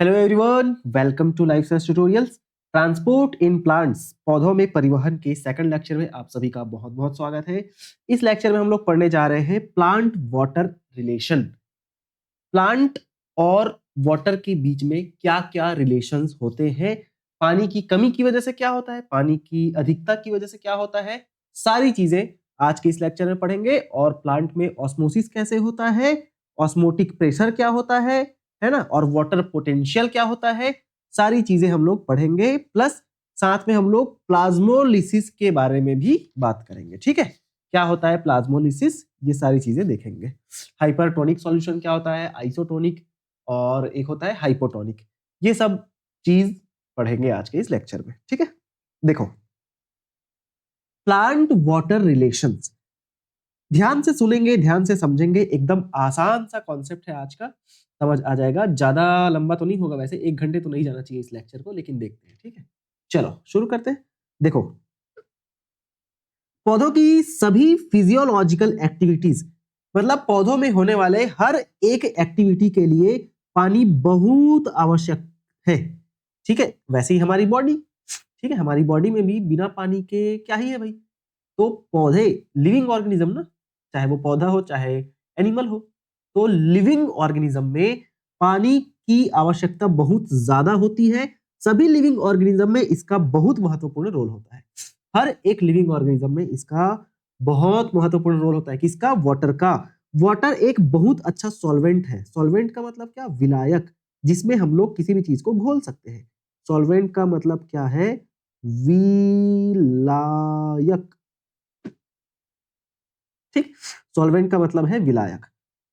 Hello everyone, welcome to life science tutorials. Transport in plants, पौधों में परिवहन के सेकंड लेक्चर में आप सभी का बहुत बहुत स्वागत है। इस लेक्चर में हम लोग पढ़ने जा रहे हैं प्लांट वाटर रिलेशन। प्लांट और वाटर के बीच में क्या क्या रिलेशंस होते हैं, पानी की कमी की वजह से क्या होता है, पानी की अधिकता की वजह से क्या होता है, सारी चीजें आज के इस लेक्चर में पढ़ेंगे। और प्लांट में ऑस्मोसिस कैसे होता है, ऑस्मोटिक प्रेशर क्या होता है ना, और वाटर पोटेंशियल क्या होता है, सारी चीजें हम लोग पढ़ेंगे। प्लस साथ में हम लोग प्लाज्मोलिसिस के बारे में भी बात करेंगे। ठीक है, क्या होता है प्लाज्मोलिसिस, ये सारी चीजें देखेंगे। हाइपरटोनिक सॉल्यूशन क्या होता है, आइसोटोनिक, और एक होता है हाइपोटोनिक। ये सब चीज पढ़ेंगे आज के इस लेक्चर में। ठीक है, देखो प्लांट वाटर रिलेशंस, ध्यान से सुनेंगे, ध्यान से समझेंगे। एकदम आसान सा कॉन्सेप्ट है आज का, समझ आ जाएगा। ज्यादा लंबा तो नहीं होगा, वैसे 1 घंटे तो नहीं जाना चाहिए इस लेक्चर को, लेकिन देखते हैं। ठीक है, चलो शुरू करते हैं। देखो, पौधों की सभी फिजियोलॉजिकल एक्टिविटीज, मतलब पौधों में होने वाले हर एक एक्टिविटी के लिए पानी बहुत आवश्यक है। ठीक है, वैसे ही हमारी बॉडी, ठीक है, हमारी बॉडी में भी बिना पानी के क्या ही है भाई। तो पौधे लिविंग ऑर्गेनिज्म ना, चाहे वो पौधा हो चाहे एनिमल हो, तो लिविंग ऑर्गेनिज्म में पानी की आवश्यकता बहुत ज्यादा होती है। सभी लिविंग ऑर्गेनिज्म में इसका बहुत महत्वपूर्ण रोल होता है। हर एक लिविंग ऑर्गेनिज्म में इसका बहुत महत्वपूर्ण रोल होता है। किसका? वाटर का। वाटर एक बहुत अच्छा सॉल्वेंट है। सॉल्वेंट का मतलब क्या? विलायक, जिसमें हम लोग किसी भी चीज को घोल सकते हैं। सॉल्वेंट का मतलब क्या है? विलायक। ठीक, सॉल्वेंट का मतलब है विलायक।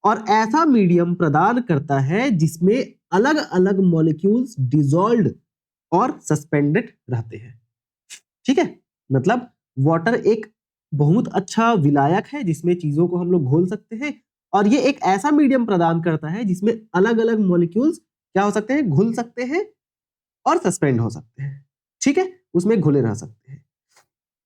और ऐसा मीडियम प्रदान करता है जिसमें अलग अलग मॉलिक्यूल्स डिसॉल्व्ड और सस्पेंडेड रहते हैं। ठीक है, मतलब वाटर एक बहुत अच्छा विलायक है जिसमें चीजों को हम लोग घोल सकते हैं। और ये एक ऐसा मीडियम प्रदान करता है जिसमें अलग अलग मॉलिक्यूल्स क्या हो सकते हैं? घुल सकते हैं और सस्पेंड हो सकते हैं। ठीक है, उसमें घुले रह सकते हैं।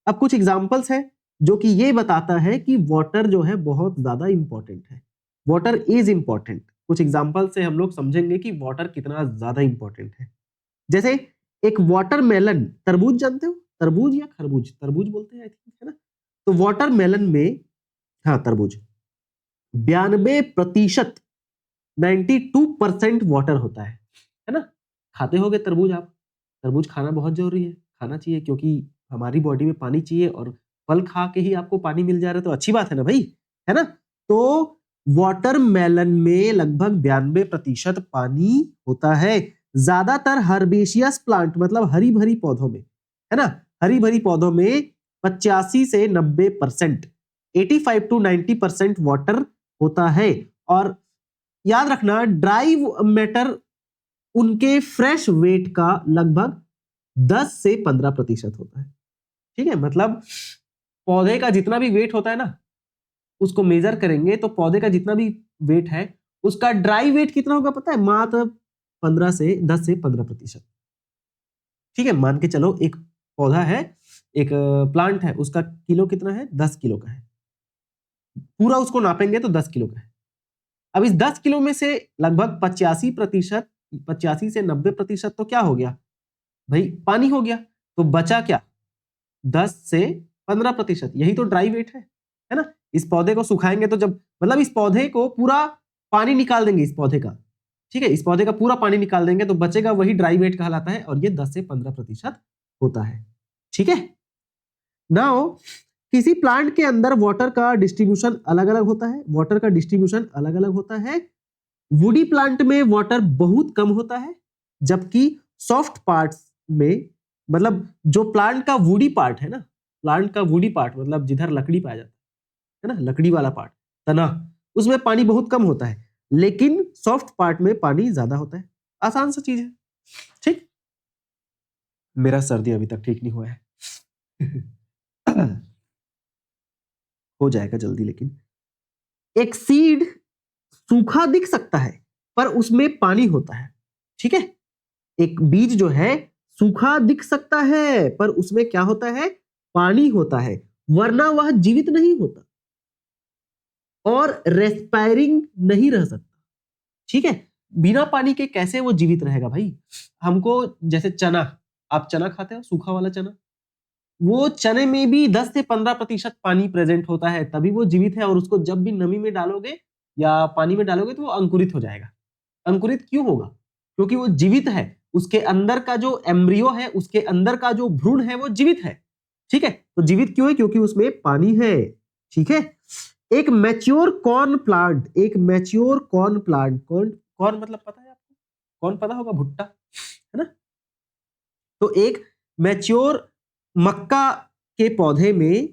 अब कुछ एग्जांपल्स है जो कि ये बताता है कि वाटर जो है बहुत ज्यादा इंपॉर्टेंट है। Water is important. कुछ एग्जांपल से हम लोग समझेंगे कि वाटर कितना ज्यादा इंपॉर्टेंट है। जैसे एक वाटरमेलन, तरबूज जानते हो? तरबूज या खरबूज, तरबूज बोलते हैं आई थिंक, है ना? तो वाटरमेलन में, हाँ तरबूज, 92%, 92% वाटर होता है ना? खाते होगे तरबूज आप। तरबूज खाना बहुत जरूरी है, खाना चाहिए, क्योंकि हमारी बॉडी में पानी चाहिए। और फल खा के ही आपको पानी मिल जा रहा है तो अच्छी बात है ना भाई, है ना? तो वाटरमेलन में लगभग 92% पानी होता है। ज्यादातर हर्बेशियस प्लांट, मतलब हरी भरी पौधों में, है ना, हरी भरी पौधों में 85 से 90%, 85 to 90% वाटर होता है। और याद रखना, ड्राई मैटर उनके फ्रेश वेट का लगभग 10 से 15% होता है। ठीक है, मतलब पौधे का जितना भी वेट होता है ना, उसको मेजर करेंगे तो पौधे का जितना भी वेट है उसका ड्राई वेट कितना होगा पता है? मात्र 10 से 15%। ठीक है, मान के चलो एक पौधा है, एक प्लांट है, उसका किलो कितना है? 10 किलो का है। पूरा उसको नापेंगे तो 10 किलो का है। अब इस 10 किलो में से लगभग 85%, 85 से 90% तो क्या हो गया भाई? पानी हो गया। तो बचा क्या? 10 से 15%। यही तो ड्राई वेट है ना? इस पौधे को सुखाएंगे तो जब, मतलब इस पौधे को पूरा पानी निकाल देंगे, इस पौधे का, ठीक है, इस पौधे का पूरा पानी निकाल देंगे तो बचेगा वही ड्राई वेट कहलाता है। और ये 10 से 15% होता है। ठीक है, नाउ किसी प्लांट के अंदर वाटर का डिस्ट्रीब्यूशन अलग अलग होता है। वाटर का डिस्ट्रीब्यूशन अलग अलग होता है। वुडी प्लांट में वाटर बहुत कम होता है, जबकि सॉफ्ट पार्ट्स में, मतलब जो प्लांट का वुडी पार्ट है ना, प्लांट का वुडी पार्ट मतलब जिधर लकड़ी पाया जाता है ना, लकड़ी वाला पार्ट, तना, उसमें पानी बहुत कम होता है। लेकिन सॉफ्ट पार्ट में पानी ज्यादा होता है। आसान सा चीज है। ठीक, मेरा सर्दी अभी तक ठीक नहीं हुआ है। हो जाएगा जल्दी। लेकिन एक सीड सूखा दिख सकता है पर उसमें पानी होता है। ठीक है, एक बीज जो है सूखा दिख सकता है पर उसमें क्या होता है? पानी होता है, वरना वह जीवित नहीं होता और रेस्पायरिंग नहीं रह सकता। ठीक है, बिना पानी के कैसे वो जीवित रहेगा भाई? हमको जैसे चना, आप चना खाते हो, सूखा वाला चना, वो चने में भी 10 से 15% पानी प्रेजेंट होता है, तभी वो जीवित है। और उसको जब भी नमी में डालोगे या पानी में डालोगे तो वो अंकुरित हो जाएगा। अंकुरित क्यों होगा? क्योंकि वो जीवित है, उसके अंदर का जो एम्ब्रियो है, उसके अंदर का जो भ्रूण है वो जीवित है। ठीक है, तो जीवित क्यों है? क्योंकि उसमें पानी है। ठीक है, एक मैच्योर कॉर्न प्लांट, एक मैच्योर कॉर्न प्लांट, कॉर्न मतलब पता है आपको? कौन पता होगा? भुट्टा, है ना? तो एक मैच्योर मक्का के पौधे में,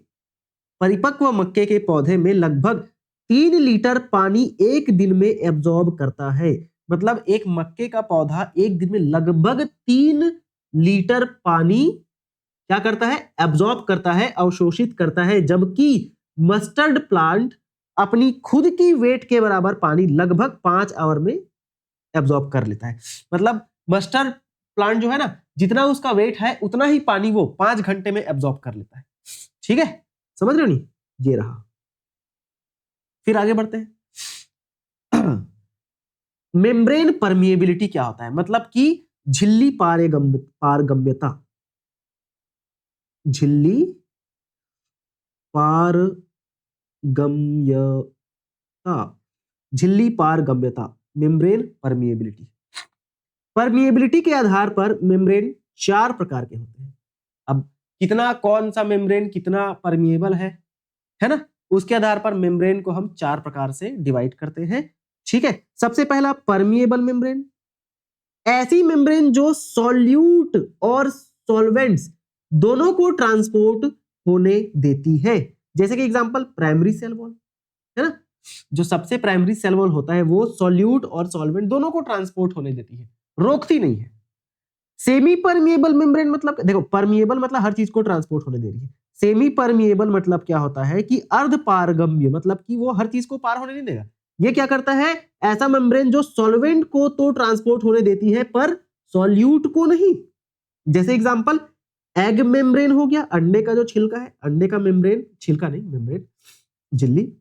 परिपक्व मक्के के पौधे में लगभग 3 लीटर पानी एक दिन में एब्जॉर्ब करता है। मतलब एक मक्के का पौधा एक दिन में लगभग 3 लीटर पानी क्या करता है? एब्जॉर्ब करता है, अवशोषित करता है। जबकि मस्टर्ड प्लांट अपनी खुद की वेट के बराबर पानी लगभग 5 आवर में एब्जॉर्ब कर लेता है। मतलब मस्टर्ड प्लांट जो है ना, जितना उसका वेट है उतना ही पानी वो 5 घंटे में एब्जॉर्ब कर लेता है। ठीक है, समझ रहे हो? नहीं, ये रहा। फिर आगे बढ़ते हैं। मेम्ब्रेन परमिएबिलिटी क्या होता है? मतलब कि झिल्ली पारगम्यता, झिल्ली पारगम्यता, झिल्ली पारगम्यता, मेम्ब्रेन परमिएबिलिटी। परमिएबिलिटी के आधार पर मेम्ब्रेन 4 प्रकार के होते हैं। अब कितना, कौन सा मेम्ब्रेन कितना परमिएबल है ना, उसके आधार पर मेम्ब्रेन को हम 4 प्रकार से डिवाइड करते हैं। ठीक है, सबसे पहला परमिएबल मेम्ब्रेन, ऐसी मेम्ब्रेन जो सॉल्यूट और सॉल्वेंट्स दोनों को ट्रांसपोर्ट होने देती है। जैसे कि एग्जांपल प्राइमरी सेल वॉल, है ना, जो सबसे प्राइमरी सेल वॉल होता है वो सॉल्यूट और सॉल्वेंट दोनों को ट्रांसपोर्ट होने देती है, रोकती नहीं है। सेमी परमिएबल मेम्ब्रेन मतलब, देखो परमिएबल मतलब हर चीज को ट्रांसपोर्ट होने दे रही है। सेमी परमिएबल मतलब क्या होता है कि अर्ध पारगम्य, मतलब कि वो हर चीज को पार होने नहीं देगा। ये क्या करता है? ऐसा मेम्ब्रेन जो सॉल्वेंट को तो ट्रांसपोर्ट होने देती है पर सॉल्यूट को नहीं। जैसे एग्जांपल एग मेम्ब्रेन हो गया, अंडे का जो छिलका है, अंडे का मेम्ब्रेन, छिलका नहीं मेम्ब्रेन, झिल्ली।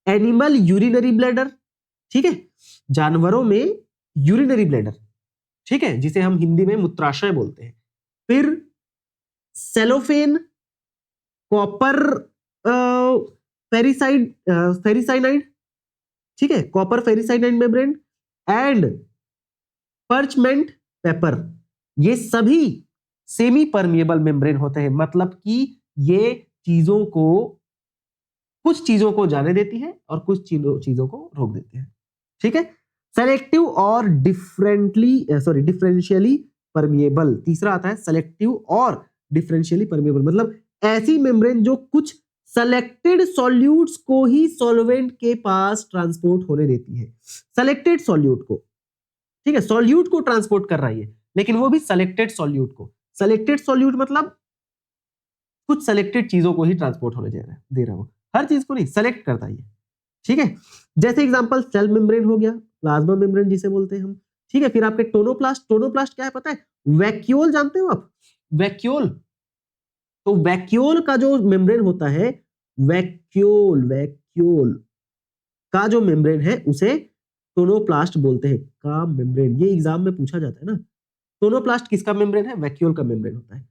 एनिमल यूरिनरी ब्लैडर, ठीक है, जानवरों में यूरिनरी ब्लैडर, ठीक है, जिसे हम हिंदी में मूत्राशय बोलते हैं। फिर सेलोफेन, कॉपर फेरिसाइनाइड, ठीक है, copper ferricyanide membrane and parchment paper, ये सभी सेमी परमिएबल मेम्ब्रेन होते हैं। मतलब कि ये चीजों को, कुछ चीजों को जाने देती है और कुछ चीजों को रोक देती है। ठीक है, सेलेक्टिव और डिफरेंशियली परमिएबल। तीसरा आता है सेलेक्टिव और डिफरेंशियली परमिएबल, मतलब ऐसी मेम्ब्रेन जो कुछ सेलेक्टेड सॉल्यूट्स को ही सॉल्वेंट के पास ट्रांसपोर्ट होने देती है। सेलेक्टेड सॉल्यूट को, ठीक है, सॉल्यूट को ट्रांसपोर्ट कर रही है, लेकिन वो भी सेलेक्टेड सॉल्यूट को। सेलेक्टेड सॉल्यूट मतलब कुछ सेलेक्टेड चीजों को ही ट्रांसपोर्ट होने दे रहा हो, हर चीज को नहीं, सेलेक्ट करता है। ठीक है, जैसे एग्जांपल सेल मेम्ब्रेन हो गया, प्लाज्मा मेम्ब्रेन जिसे बोलते हैं हम। ठीक है, फिर आपके टोनोप्लास्ट, टोनोप्लास्ट क्या है पता है? वैक्यूल, जानते हो आप वैक्यूल? तो वैक्यूल का जो मेम्ब्रेन होता है, वैक्यूल का जो मेम्ब्रेन है उसे टोनोप्लास्ट बोलते हैं, का मेम्ब्रेन। ये एग्जाम में पूछा जाता है ना, टोनोप्लास्ट किसका मेम्ब्रेन है? वैक्यूल का मेम्ब्रेन होता है।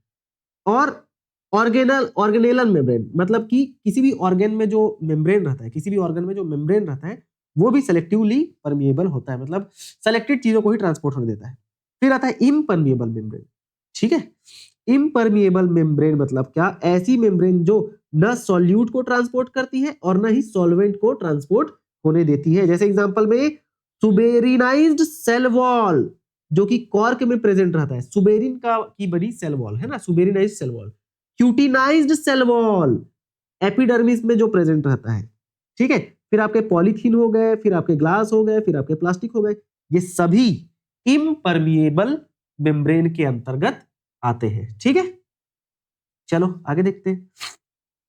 और ऑर्गेनेलर मेम्ब्रेन, मतलब कि किसी भी ऑर्गन में जो मेम्ब्रेन रहता है, किसी भी ऑर्गन में जो मेम्ब्रेन रहता है वो भी सेलेक्टिवली परमिएबल होता है, मतलब सेलेक्टेड चीजों को ही ट्रांसपोर्ट होने देता है। फिर आता है इम्परमिएबल मेम्ब्रेन। ठीक है, इम्परमिएबल मेम्ब्रेन मतलब क्या? ऐसी मेम्ब्रेन जो न सॉल्यूट को ट्रांसपोर्ट करती है और न ही सॉल्वेंट को ट्रांसपोर्ट होने देती है। जैसे एग्जांपल में सुबेरिनाइज्ड सेल वॉल, जो कि कॉर्क में प्रेजेंट रहता है, सुबेरिन का की बनी सेल वॉल है ना, suberinized cell wall. Cutinized cell wall, epidermis में जो प्रेजेंट रहता है। ठीक है, फिर आपके पॉलीथीन हो गए, फिर आपके ग्लास हो गए, फिर आपके प्लास्टिक हो गए, ये सभी इम्परमिएबल मेम्ब्रेन के अंतर्गत आते हैं। ठीक है, चलो आगे देखते हैं।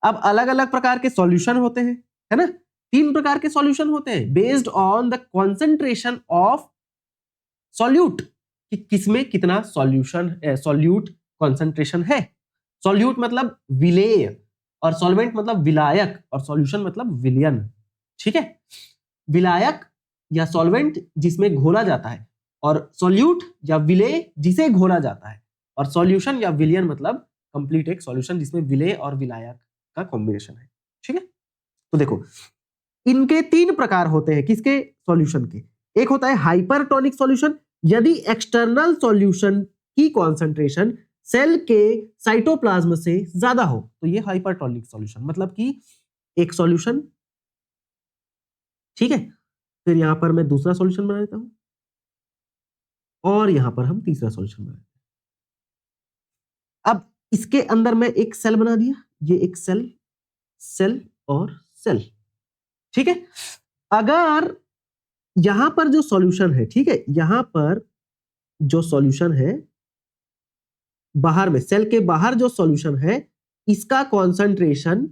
अब अलग अलग प्रकार के सॉल्यूशन होते हैं, है ना, 3 प्रकार के सॉल्यूशन होते हैं based on the concentration of solute, कि किसमें कितना सॉल्यूट कॉन्सेंट्रेशन है। सॉल्यूट मतलब विलेय, और सॉल्वेंट मतलब विलायक, और सॉल्यूशन मतलब विलयन। ठीक है, विलायक या सॉल्वेंट जिसमें घोला जाता है, और सॉल्यूट या विलेय जिसे घोला जाता है, और सॉल्यूशन या विलियन मतलब कंप्लीट एक सॉल्यूशन जिसमें विलेय और विलायक का कॉम्बिनेशन है। ठीक है, तो देखो इनके 3 प्रकार होते हैं, किसके? सॉल्यूशन के। एक होता है हाइपरटोनिक सॉल्यूशन, यदि एक्सटर्नल सॉल्यूशन की कॉन्सेंट्रेशन सेल के साइटोप्लाज्म से ज्यादा हो तो ये हाइपरटोनिक सॉल्यूशन, मतलब कि एक सॉल्यूशन, ठीक है, फिर यहां पर मैं दूसरा सॉल्यूशन बना देता हूं और यहां पर हम तीसरा सॉल्यूशन बना देते हैं। अब इसके अंदर मैं एक सेल बना दिया, ये एक सेल, सेल और सेल, ठीक है। अगर यहां पर जो सॉल्यूशन है, ठीक है, यहां पर जो सॉल्यूशन है बाहर में, सेल के बाहर जो सॉल्यूशन है, इसका कॉन्सेंट्रेशन,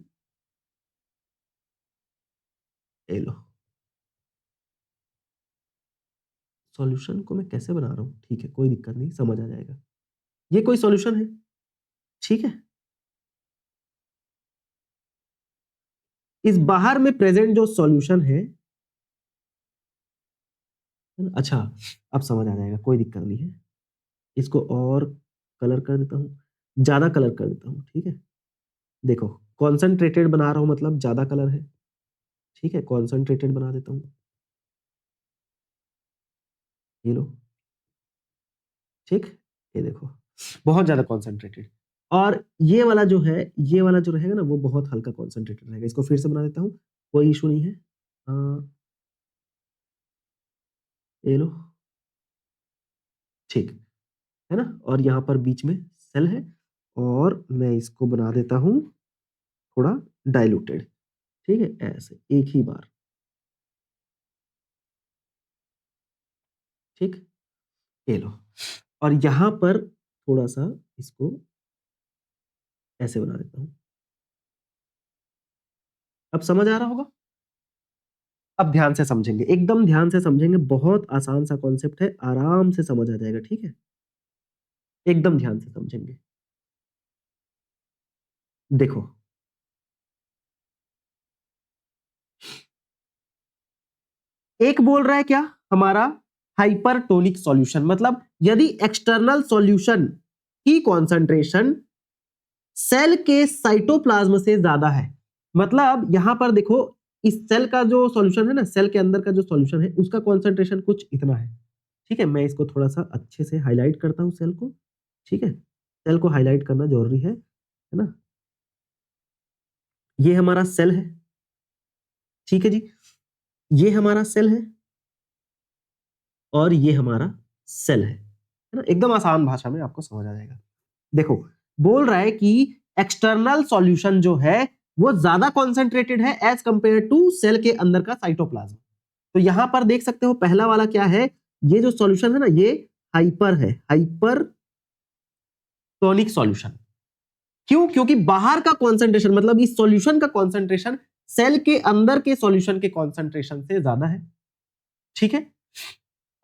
ले लो, सॉल्यूशन को मैं कैसे बना रहा हूं, ठीक है, कोई दिक्कत नहीं, समझ आ जाएगा। ये कोई सॉल्यूशन है, ठीक है, इस बाहर में प्रेजेंट जो सॉल्यूशन है, अच्छा अब समझ आ जाएगा, कोई दिक्कत नहीं है। इसको और कलर कर देता हूं, ज्यादा कलर कर देता हूं, ठीक है। देखो कॉन्सेंट्रेटेड बना रहा हूं मतलब ज्यादा कलर है, ठीक है, कॉन्सेंट्रेटेड बना देता हूं, ये लो, ठीक, ये देखो बहुत ज्यादा कॉन्सेंट्रेटेड। और ये वाला जो है, ये वाला जो रहेगा ना वो बहुत हल्का कॉन्सेंट्रेटेड रहेगा। इसको फिर से बना देता हूं, कोई इशू नहीं है। ये लो, ठीक है ना, और यहाँ पर बीच में सेल है, और मैं इसको बना देता हूं थोड़ा डाइल्यूटेड, ठीक है, ऐसे एक ही बार, ठीक, ये लो, और यहां पर थोड़ा सा इसको ऐसे बना देता हूं। अब समझ आ रहा होगा? अब ध्यान से समझेंगे, एकदम ध्यान से समझेंगे, बहुत आसान सा कॉन्सेप्ट है, आराम से समझ आ जाएगा, ठीक है, एकदम ध्यान से समझेंगे। देखो एक बोल रहा है क्या हमारा, हाइपरटोनिक सॉल्यूशन, मतलब यदि एक्सटर्नल सॉल्यूशन की कॉन्सेंट्रेशन सेल के साइटोप्लाज्म से ज्यादा है, मतलब यहां पर देखो इस सेल का जो सॉल्यूशन है ना, सेल के अंदर का जो सॉल्यूशन है उसका कॉन्सेंट्रेशन कुछ इतना है, ठीक है। मैं इसको थोड़ा सा अच्छे से हाईलाइट करता हूं सेल को, ठीक है, सेल को हाईलाइट करना जरूरी है ना। ये हमारा सेल है, ठीक है जी, ये हमारा सेल है और ये हमारा सेल है ना, एकदम आसान भाषा में आपको समझ आ जाएगा। देखो बोल रहा है कि एक्सटर्नल सॉल्यूशन जो है वो ज्यादा कॉन्सेंट्रेटेड है एज कंपेयर टू सेल के अंदर का साइटोप्लाज्म। तो यहां पर देख सकते हो पहला वाला क्या है, ये जो सॉल्यूशन है ना ये हाइपर है, हाइपर टॉनिक सॉल्यूशन। क्यों? क्योंकि बाहर का कॉन्सेंट्रेशन मतलब इस सॉल्यूशन का कॉन्सेंट्रेशन सेल के अंदर के सॉल्यूशन के कॉन्सेंट्रेशन से ज्यादा है, ठीक है।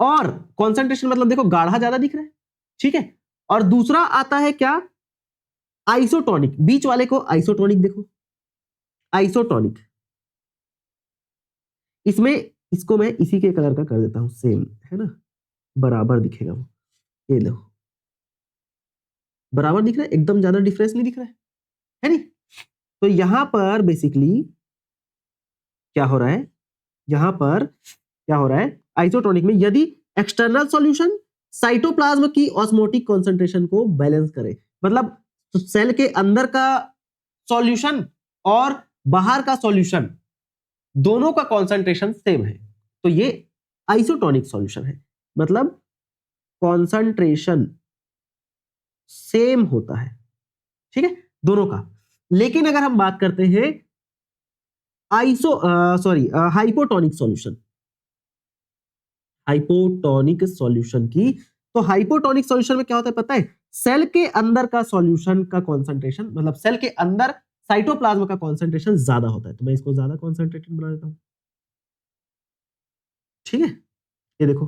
और कॉन्सेंट्रेशन मतलब देखो गाढ़ा ज्यादा दिख रहा है, ठीक है। और दूसरा आता है क्या, आइसोटोनिक, बीच वाले को आइसोटोनिक देखो, आइसोटोनिक, इसमें इसको मैं इसी के कलर का कर देता हूं सेम, है ना, बराबर दिखेगा वो, ये लो, बराबर दिख रहा है, एकदम ज्यादा डिफरेंस नहीं दिख रहा है नहीं। तो यहां पर बेसिकली क्या हो रहा है, यहां पर क्या हो रहा है, आइसोटोनिक में यदि एक्सटर्नल सॉल्यूशन साइटोप्लाज्म की ऑस्मोटिक कॉन्सेंट्रेशन को बैलेंस करे, मतलब सेल के अंदर का सॉल्यूशन और बाहर का सॉल्यूशन दोनों का कॉन्सेंट्रेशन सेम है, तो ये आइसोटोनिक सॉल्यूशन है, मतलब कॉन्सेंट्रेशन सेम होता है, ठीक है, दोनों का। लेकिन अगर हम बात करते हैं iso sorry hypotonic solution, hypotonic solution की, तो हाइपोटोनिक सॉल्यूशन में क्या होता है पता है, सेल के अंदर का सॉल्यूशन का कॉन्सेंट्रेशन मतलब सेल के अंदर साइटोप्लाज्म का कॉन्सेंट्रेशन ज्यादा होता है, तो मैं इसको ज्यादा कॉन्सेंट्रेटेड बना देता हूं, ठीक है, ये देखो,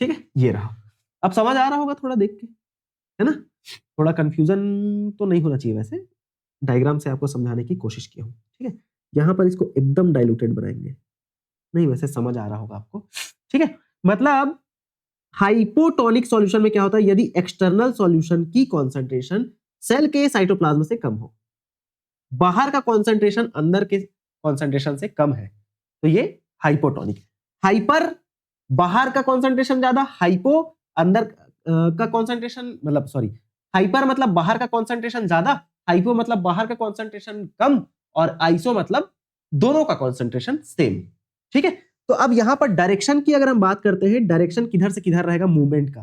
ठीक है, ये रहा। अब समझ आ रहा होगा थोड़ा देख के, है ना, थोड़ा कंफ्यूजन तो नहीं होना चाहिए, वैसे डायग्राम से आपको समझाने की कोशिश की हूं, ठीक है। यहां पर इसको एकदम डाइल्यूटेड बनाएंगे, नहीं, वैसे समझ आ रहा होगा आपको, ठीक है। मतलब हाइपोटोनिक सॉल्यूशन में क्या होता है, यदि एक्सटर्नल सॉल्यूशन की कॉन्सेंट्रेशन सेल के साइटोप्लाज्म से कम हो, बाहर का कॉन्सेंट्रेशन अंदर के कॉन्सेंट्रेशन से कम है, तो ये हाइपोटोनिक। हाइपर बाहर का कॉन्सेंट्रेशन ज्यादा, हाइपो अंदर का कॉन्सेंट्रेशन, मतलब सॉरी, हाइपर मतलब बाहर का कॉन्सेंट्रेशन ज्यादा, हाइपो मतलब बाहर का कॉन्सेंट्रेशन कम, और आइसो मतलब दोनों का कॉन्सेंट्रेशन सेम, ठीक है। तो अब यहां पर डायरेक्शन की अगर हम बात करते हैं, डायरेक्शन किधर से किधर रहेगा मूवमेंट का,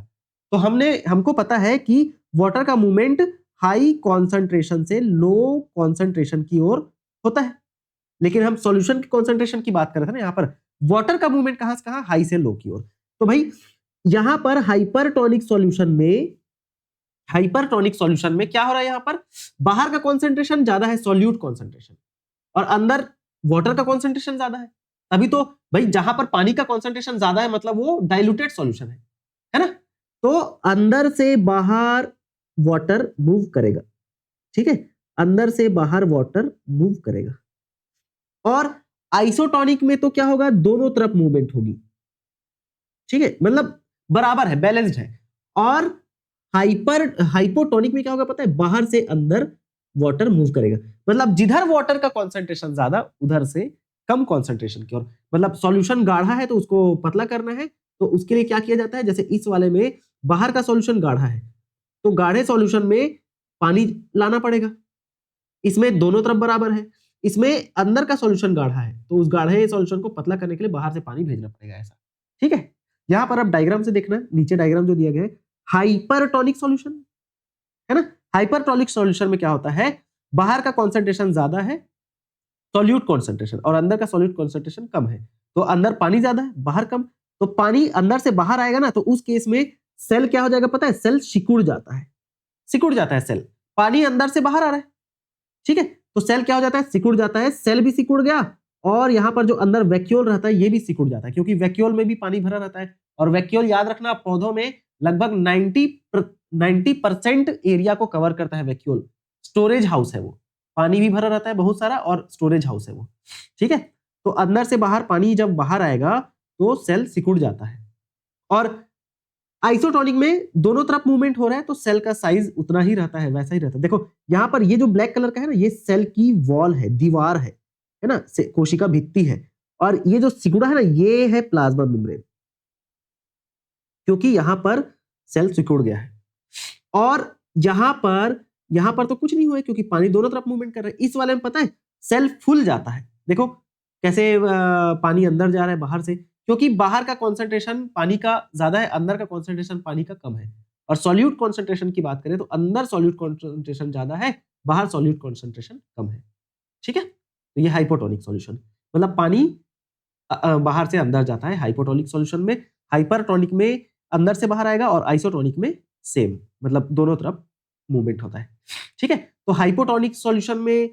तो हमको पता है कि वाटर का मूवमेंट हाई कॉन्सेंट्रेशन से लो कॉन्सेंट्रेशन की ओर होता है, लेकिन हम सॉल्यूशन की कॉन्सेंट्रेशन की बात कर रहे थे ना, यहां पर वाटर का मूवमेंट कहां से कहां, हाई से लो की ओर। तो भाई यहां पर हाइपरटोनिक सॉल्यूशन में क्या हो रहा है, यहां पर बाहर का कॉन्सेंट्रेशन ज्यादा है, सॉल्यूट कॉन्सेंट्रेशन, और अंदर वाटर का कॉन्सेंट्रेशन ज्यादा है। तभी तो भाई जहां पर पानी का कॉन्सेंट्रेशन ज्यादा है मतलब वो डाइल्यूटेड सॉल्यूशन है ना। तो अंदर से बाहर वाटर मूव करेगा, ठीक है, अंदर से बाहर वाटर मूव करेगा। और आइसोटोनिक में तो क्या होगा, दोनों तरफ मूवमेंट होगी, ठीक है, मतलब बराबर है, बैलेंस्ड है। और हाइपोटोनिक में क्या होगा पता है, बाहर से अंदर वाटर मूव करेगा, मतलब जिधर वाटर का कॉन्सेंट्रेशन ज्यादा उधर से कम कॉन्सेंट्रेशन की ओर। मतलब सॉल्यूशन गाढ़ा है तो उसको पतला करना है, तो उसके लिए क्या किया जाता है, जैसे इस वाले में बाहर का सॉल्यूशन गाढ़ा है तो गाढ़े सॉल्यूशन में पानी लाना पड़ेगा, इसमें दोनों तरफ बराबर है। इसमें अंदर का सॉल्यूशन गाढ़ा है तो उस गाढ़े सॉल्यूशन को पतला करने के लिए बाहर से पानी भेजना पड़ेगा, ऐसा, ठीक है। यहां पर अब डायग्राम से देखना, नीचे डायग्राम जो दिया गया है, हाइपरटोनिक सॉल्यूशन है ना। हाइपरटोनिक सॉल्यूशन में क्या होता है, बाहर का कॉन्सेंट्रेशन ज्यादा है, सॉल्यूट कॉन्सेंट्रेशन, और अंदर का सॉल्यूट कॉन्सेंट्रेशन कम है, तो अंदर पानी ज्यादा है बाहर कम, तो पानी अंदर से बाहर आएगा ना, तो उस केस में सेल क्या हो जाएगा पता है, सेल सिकुड़ जाता है सेल, पानी अंदर से बाहर आ रहा है, ठीक है, तो सेल क्या हो जाता है, सिकुड़ जाता है, सेल भी सिकुड़ गया, और यहां पर जो अंदर वैक्यूल रहता है ये भी सिकुड़ जाता है, क्योंकि वैक्यूल में भी पानी भरा रहता है, और वैक्यूल याद रखना पौधों में लगभग 90% एरिया को कवर करता है वैक्यूल, स्टोरेज हाउस है वो, पानी भी भरा रहता है बहुत सारा और स्टोरेज हाउस है वो, ठीक है। तो अंदर से बाहर पानी जब बाहर आएगा तो सेल सिकुड़ जाता है, और आइसोटोनिक में दोनों तरफ मूवमेंट हो रहा है तो सेल का साइज उतना ही रहता है, वैसा ही रहता है। देखो यहां पर ये जो ब्लैक कलर का है ना, ये सेल की वॉल है, दीवार है ना, कोशिका भित्ति है, और ये जो सिकुड़ा है ना, ये है प्लाज्मा मेम्ब्रेन, क्योंकि यहां पर सेल सिकुड़ गया है। और यहां पर तो कुछ नहीं हुआ है क्योंकि पानी दोनों तरफ मूवमेंट कर रहा है। इस वाले में पता है सेल फुल जाता है, देखो कैसे पानी अंदर जा रहा है बाहर से, क्योंकि बाहर का कॉन्सेंट्रेशन पानी का ज्यादा है, अंदर का कॉन्सेंट्रेशन पानी का कम है। और सॉल्यूट कॉन्सेंट्रेशन की बात करें तो अंदर सॉल्यूट कॉन्सेंट्रेशन ज्यादा है, बाहर सॉल्यूट कॉन्सेंट्रेशन कम है, ठीक है। तो ये हाइपोटोनिक सॉल्यूशन, मतलब पानी बाहर से अंदर जाता है हाइपोटोनिक सॉल्यूशन में, हाइपरटोनिक में अंदर से बाहर आएगा, और आइसोटोनिक में सेम, मतलब दोनों तरफ मूवमेंट होता है, ठीक है। तो हाइपोटोनिक सॉल्यूशन में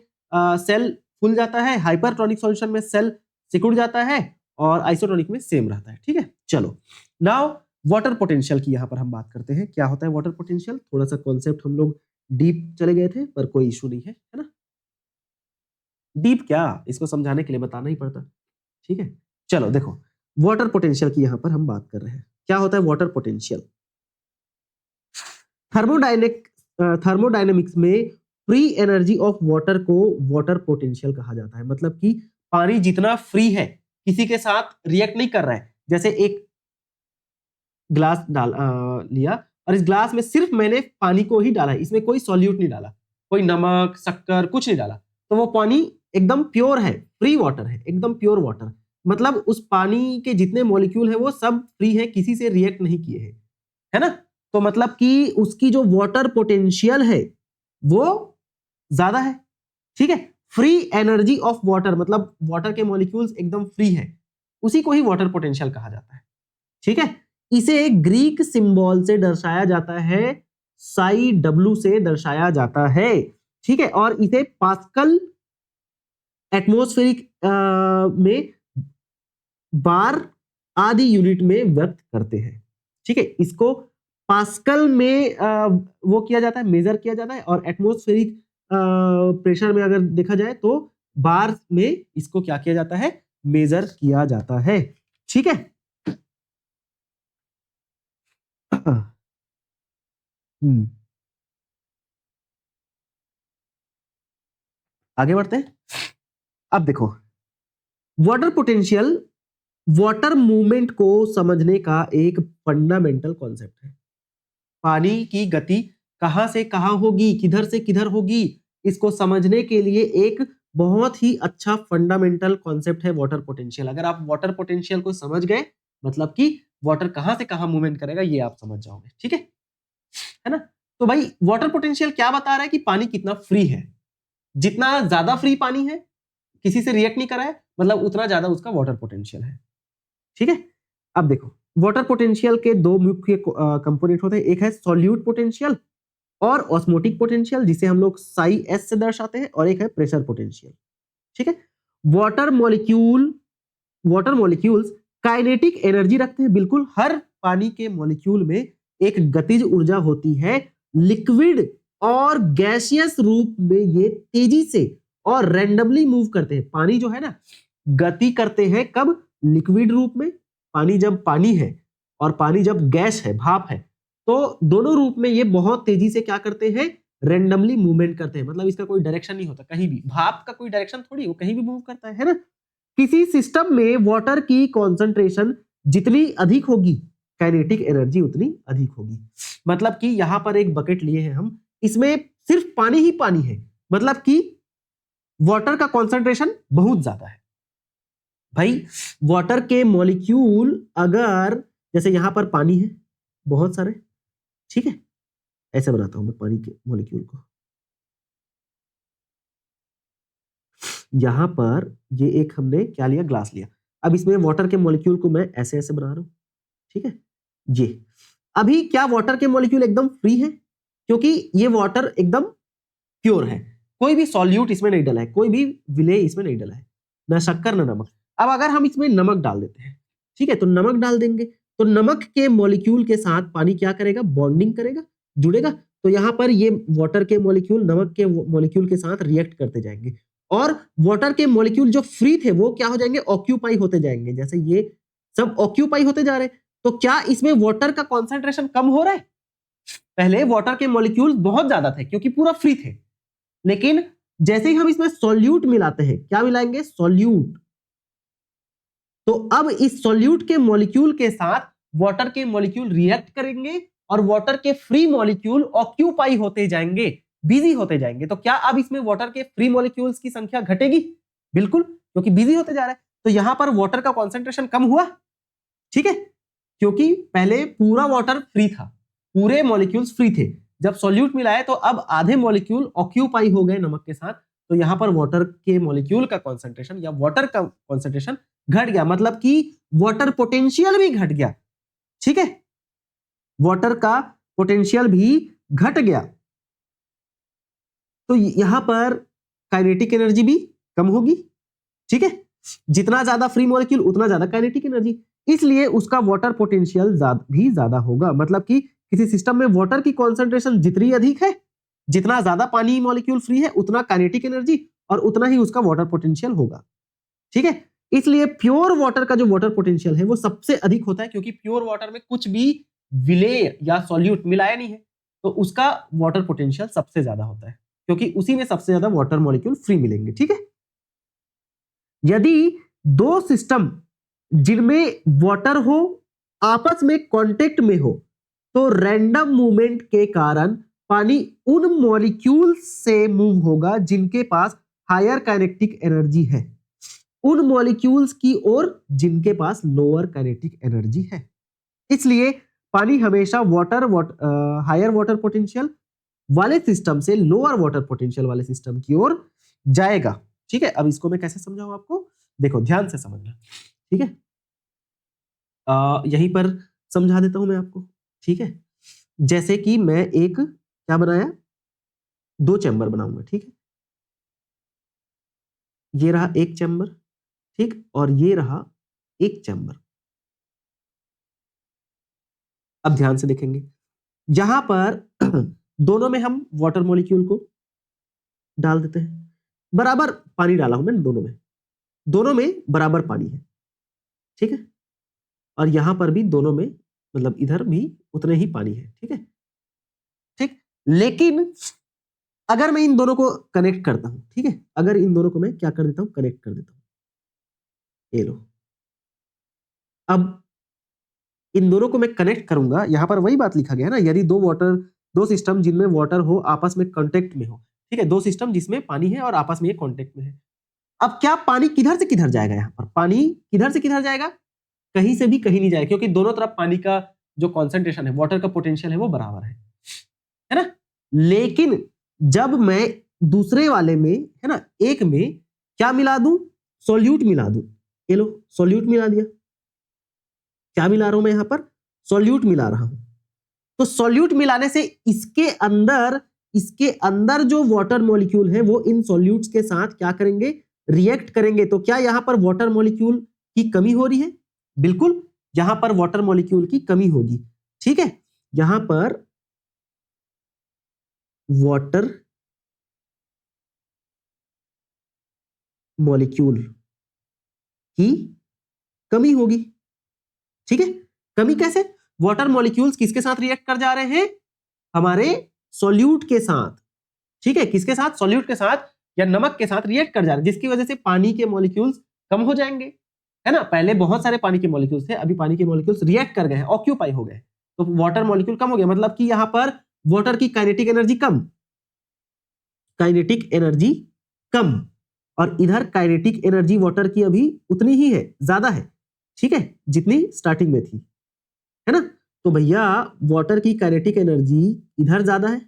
सेल फूल जाता है, हाइपरटोनिक सॉल्यूशन में सेल सिकुड़ जाता है, और आइसोटोनिक में सेम रहता है, ठीक है। चलो नाउ वाटर पोटेंशियल की यहां पर हम बात करते हैं, क्या होता है वाटर पोटेंशियल। थोड़ा सा कॉन्सेप्ट हम लोग डीप चले गए थे पर कोई इशू नहीं है, है ना। डीप क्या, इसको समझाने के लिए बताना ही पड़ता, ठीक है। चलो देखो वाटर पोटेंशियल की यहां पर हम बात कर रहे हैं, क्या होता है वाटर पोटेंशियल। थर्मोडायनेमिक्स में फ्री एनर्जी ऑफ वाटर को वाटर पोटेंशियल कहा जाता है, मतलब कि पानी जितना फ्री है, किसी के साथ रिएक्ट नहीं कर रहा है, जैसे एक ग्लास लिया और इस ग्लास में सिर्फ मैंने पानी को ही डाला है, इसमें कोई सॉल्यूट नहीं डाला, कोई नमक शक्कर कुछ नहीं डाला, तो वो पानी एकदम प्योर है, फ्री वाटर है, एकदम प्योर वाटर, मतलब उस पानी के जितने मॉलिक्यूल है वो सब फ्री है, किसी से रिएक्ट नहीं किए हैं, है ना। तो मतलब कि उसकी जो वाटर पोटेंशियल है वो ज्यादा है, ठीक है। फ्री एनर्जी ऑफ वाटर मतलब वाटर के मॉलिक्यूल्स एकदम फ्री है, उसी को ही वाटर पोटेंशियल कहा जाता है, ठीक है। इसे ग्रीक सिंबल से दर्शाया जाता है, साई डब्ल्यू से दर्शाया जाता है, ठीक है। और इसे पास्कल एटमॉस्फेरिक में बार आदि यूनिट में व्यक्त करते हैं, ठीक है। इसको पास्कल में वो किया जाता है, मेजर किया जाता है, और एटमॉस्फेरिक प्रेशर में अगर देखा जाए तो बार में इसको क्या किया जाता है, मेजर किया जाता है। ठीक है। आगे बढ़ते हैं। अब देखो, वाटर पोटेंशियल वाटर मूवमेंट को समझने का एक फंडामेंटल कॉन्सेप्ट है। पानी की गति कहां से कहां होगी, किधर से किधर होगी, इसको समझने के लिए एक बहुत ही अच्छा फंडामेंटल कॉन्सेप्ट है वाटर पोटेंशियल। अगर आप वाटर पोटेंशियल को समझ गए, मतलब कि वाटर कहां से कहां मूवमेंट करेगा, ये आप समझ जाओगे। ठीक है ना। तो भाई वाटर पोटेंशियल क्या बता रहा है कि पानी कितना फ्री है। जितना ज्यादा फ्री पानी है, किसी से रिएक्ट नहीं करा है, मतलब उतना ज्यादा उसका वाटर पोटेंशियल है। ठीक है। अब देखो, वाटर पोटेंशियल के दो मुख्य कंपोनेंट होते हैं, एक है सॉल्यूट पोटेंशियल और ऑस्मोटिक पोटेंशियल, जिसे हम लोग साई एस से दर्शाते हैं, और एक है प्रेशर पोटेंशियल। ठीक है। वाटर मॉलिक्यूल्स काइनेटिक एनर्जी रखते हैं। बिल्कुल, हर पानी के मॉलिक्यूल में एक गतिज ऊर्जा होती है। लिक्विड और गैसियस रूप में ये तेजी से और रैंडमली मूव करते हैं। पानी जो है ना, गति करते हैं कब? लिक्विड रूप में, पानी जब पानी है, और पानी जब गैस है, भाप है, तो दोनों रूप में ये बहुत तेजी से क्या करते हैं? रैंडमली मूवमेंट करते हैं। मतलब इसका कोई डायरेक्शन नहीं होता कहीं भी। भाप का कोई डायरेक्शन थोड़ी, वो कहीं भी मूव करता है ना। किसी सिस्टम में वाटर की कॉन्सेंट्रेशन जितनी अधिक होगी, काइनेटिक एनर्जी उतनी अधिक होगी। मतलब कि यहां पर एक बकेट लिए हैं हम, इसमें सिर्फ पानी ही पानी है, मतलब कि वाटर का कॉन्सेंट्रेशन बहुत ज्यादा है। भाई, वाटर के मॉलिक्यूल अगर, जैसे यहां पर पानी है बहुत सारे, ठीक है, ऐसे बनाता हूं मैं पानी के मॉलिक्यूल को। यहां पर ये एक हमने क्या लिया? ग्लास लिया। अब इसमें वाटर के मॉलिक्यूल को मैं ऐसे ऐसे बना रहा हूं। ठीक है। ये अभी क्या वाटर के मॉलिक्यूल एकदम फ्री है, क्योंकि ये वाटर एकदम प्योर है, कोई भी सॉल्यूट इसमें नहीं डला है, कोई भी विलेय इसमें नहीं डला है, ना शक्कर ना नमक। अब अगर हम इसमें नमक डाल देते हैं, ठीक है, तो नमक डाल देंगे, तो नमक के मॉलिक्यूल के साथ पानी क्या करेगा? बॉन्डिंग करेगा, जुड़ेगा। तो यहां पर ये वाटर के मॉलिक्यूल नमक के मॉलिक्यूल के साथ रिएक्ट करते जाएंगे, और वाटर के मॉलिक्यूल जो फ्री थे वो क्या हो जाएंगे? ऑक्यूपाई होते जाएंगे। जैसे ये सब ऑक्यूपाई होते जा रहे हैं, तो क्या इसमें वाटर का कॉन्सेंट्रेशन कम हो रहा है? पहले वाटर के मॉलिक्यूल बहुत ज्यादा थे क्योंकि पूरा फ्री थे, लेकिन जैसे ही हम इसमें सॉल्यूट मिलाते हैं, क्या मिलाएंगे? सॉल्यूट। तो अब इस सॉल्यूट के मॉलिक्यूल के साथ वाटर के मॉलिक्यूल रिएक्ट करेंगे, और वाटर के फ्री मॉलिक्यूल ऑक्यूपाई होते जाएंगे, बिजी होते जाएंगे। तो क्या अब इसमें वाटर के फ्री मॉलिक्यूल्स की संख्या घटेगी? बिल्कुल, क्योंकि बिजी होते जा रहा है। तो यहां पर वाटर का कॉन्सेंट्रेशन कम हुआ। ठीक है, क्योंकि पहले पूरा वाटर फ्री था, पूरे मॉलिक्यूल्स फ्री थे। जब सॉल्यूट मिलाया तो अब आधे मॉलिक्यूल ऑक्यूपाई हो गए नमक के साथ, तो यहां पर वाटर के मॉलिक्यूल का कॉन्सेंट्रेशन या वाटर का कॉन्सेंट्रेशन घट गया, मतलब कि वाटर पोटेंशियल भी घट गया। ठीक है, वाटर का पोटेंशियल भी घट गया। तो यहां पर काइनेटिक एनर्जी भी कम होगी। ठीक है, जितना ज्यादा फ्री मॉलिक्यूल उतना ज्यादा काइनेटिक एनर्जी, इसलिए उसका वाटर पोटेंशियल भी ज्यादा होगा। मतलब कि किसी सिस्टम में वाटर की कॉन्सेंट्रेशन जितनी अधिक है, जितना ज्यादा पानी मॉलिक्यूल फ्री है, उतना काइनेटिक एनर्जी और उतना ही उसका वाटर पोटेंशियल होगा। ठीक है, इसलिए प्योर वाटर का जो वाटर पोटेंशियल है वो सबसे अधिक होता है, क्योंकि प्योर वाटर में कुछ भी विलेय या सॉल्यूट मिलाया नहीं है, तो उसका वाटर पोटेंशियल सबसे ज्यादा होता है, क्योंकि उसी में सबसे ज्यादा वाटर मॉलिक्यूल फ्री मिलेंगे। ठीक है, यदि दो सिस्टम जिनमें वाटर हो आपस में कांटेक्ट में हो, तो रैंडम मूवमेंट के कारण पानी उन मॉलिक्यूल से मूव होगा जिनके पास हायर काइनेटिक एनर्जी है, उन मॉलिक्यूल्स की ओर जिनके पास लोअर काइनेटिक एनर्जी है। इसलिए पानी हमेशा हायर वाटर पोटेंशियल वाले सिस्टम से लोअर वाटर पोटेंशियल वाले सिस्टम की ओर जाएगा। ठीक है, अब इसको मैं कैसे समझाऊं आपको? देखो, ध्यान से समझना। ठीक है, यहीं पर समझा देता हूं मैं आपको। ठीक है, जैसे कि मैं एक क्या बनाया? दो चैम्बर बनाऊंगा। ठीक है, ये रहा एक चैम्बर, ठीक, और ये रहा एक चैम्बर। अब ध्यान से देखेंगे, यहां पर दोनों में हम वाटर मॉलिक्यूल को डाल देते हैं, बराबर पानी डाला हूं मैं दोनों में। दोनों में बराबर पानी है, ठीक है, और यहां पर भी दोनों में मतलब इधर भी उतने ही पानी है, ठीक है, ठीक। लेकिन अगर मैं इन दोनों को कनेक्ट करता हूं, ठीक है, अगर इन दोनों को मैं क्या कर देता हूं, कनेक्ट कर देता हूं, ये लो, अब इन दोनों को मैं कनेक्ट करूंगा, यहां पर वही बात लिखा गया है ना, यदि दो सिस्टम जिनमें वाटर हो आपस में कांटेक्ट में हो, ठीक है, दो सिस्टम जिसमें पानी है और आपस में ये कांटेक्ट में है। अब क्या पानी किधर से किधर जाएगा, यहां पर पानी किधर से किधर जाएगा, कहीं से भी कहीं नहीं जाएगा, क्योंकि दोनों तरफ पानी का जो कॉन्सेंट्रेशन है, वाटर का पोटेंशियल है, वो बराबर है ना। लेकिन जब मैं दूसरे वाले में, है ना, एक में क्या मिला दूं, सॉल्यूट मिला दूं, ये लो सॉल्यूट मिला दिया, क्या मिला रहा हूं मैं यहां पर, सॉल्यूट मिला रहा हूं। तो सॉल्यूट मिलाने से इसके अंदर जो वाटर मॉलिक्यूल है वो इन सॉल्यूट्स के साथ क्या करेंगे, रिएक्ट करेंगे। तो क्या यहां पर वाटर मॉलिक्यूल की कमी हो रही है, बिल्कुल यहां पर वाटर मॉलिक्यूल की कमी होगी, ठीक है, यहां पर वाटर मॉलिक्यूल की कमी होगी, ठीक है। कमी कैसे, वाटर मॉलिक्यूल्स किसके साथ रिएक्ट कर जा रहे हैं, हमारे सॉल्यूट के साथ, ठीक है, किसके साथ, सॉल्यूट के साथ या नमक के साथ रिएक्ट कर जा रहे हैं, जिसकी वजह से पानी के मॉलिक्यूल्स कम हो जाएंगे, है ना। पहले बहुत सारे पानी के मॉलिक्यूल्स थे, अभी पानी के मॉलिक्यूल्स रिएक्ट कर गए, ऑक्यूपाई हो गए, तो वाटर मॉलिक्यूल कम हो गया, मतलब कि यहां पर वाटर की काइनेटिक एनर्जी कम, काइनेटिक एनर्जी कम, और इधर काइनेटिक एनर्जी वाटर की अभी उतनी ही है, ज्यादा है, ठीक है, जितनी स्टार्टिंग में थी, है ना। तो भैया वाटर की काइनेटिक एनर्जी इधर ज्यादा है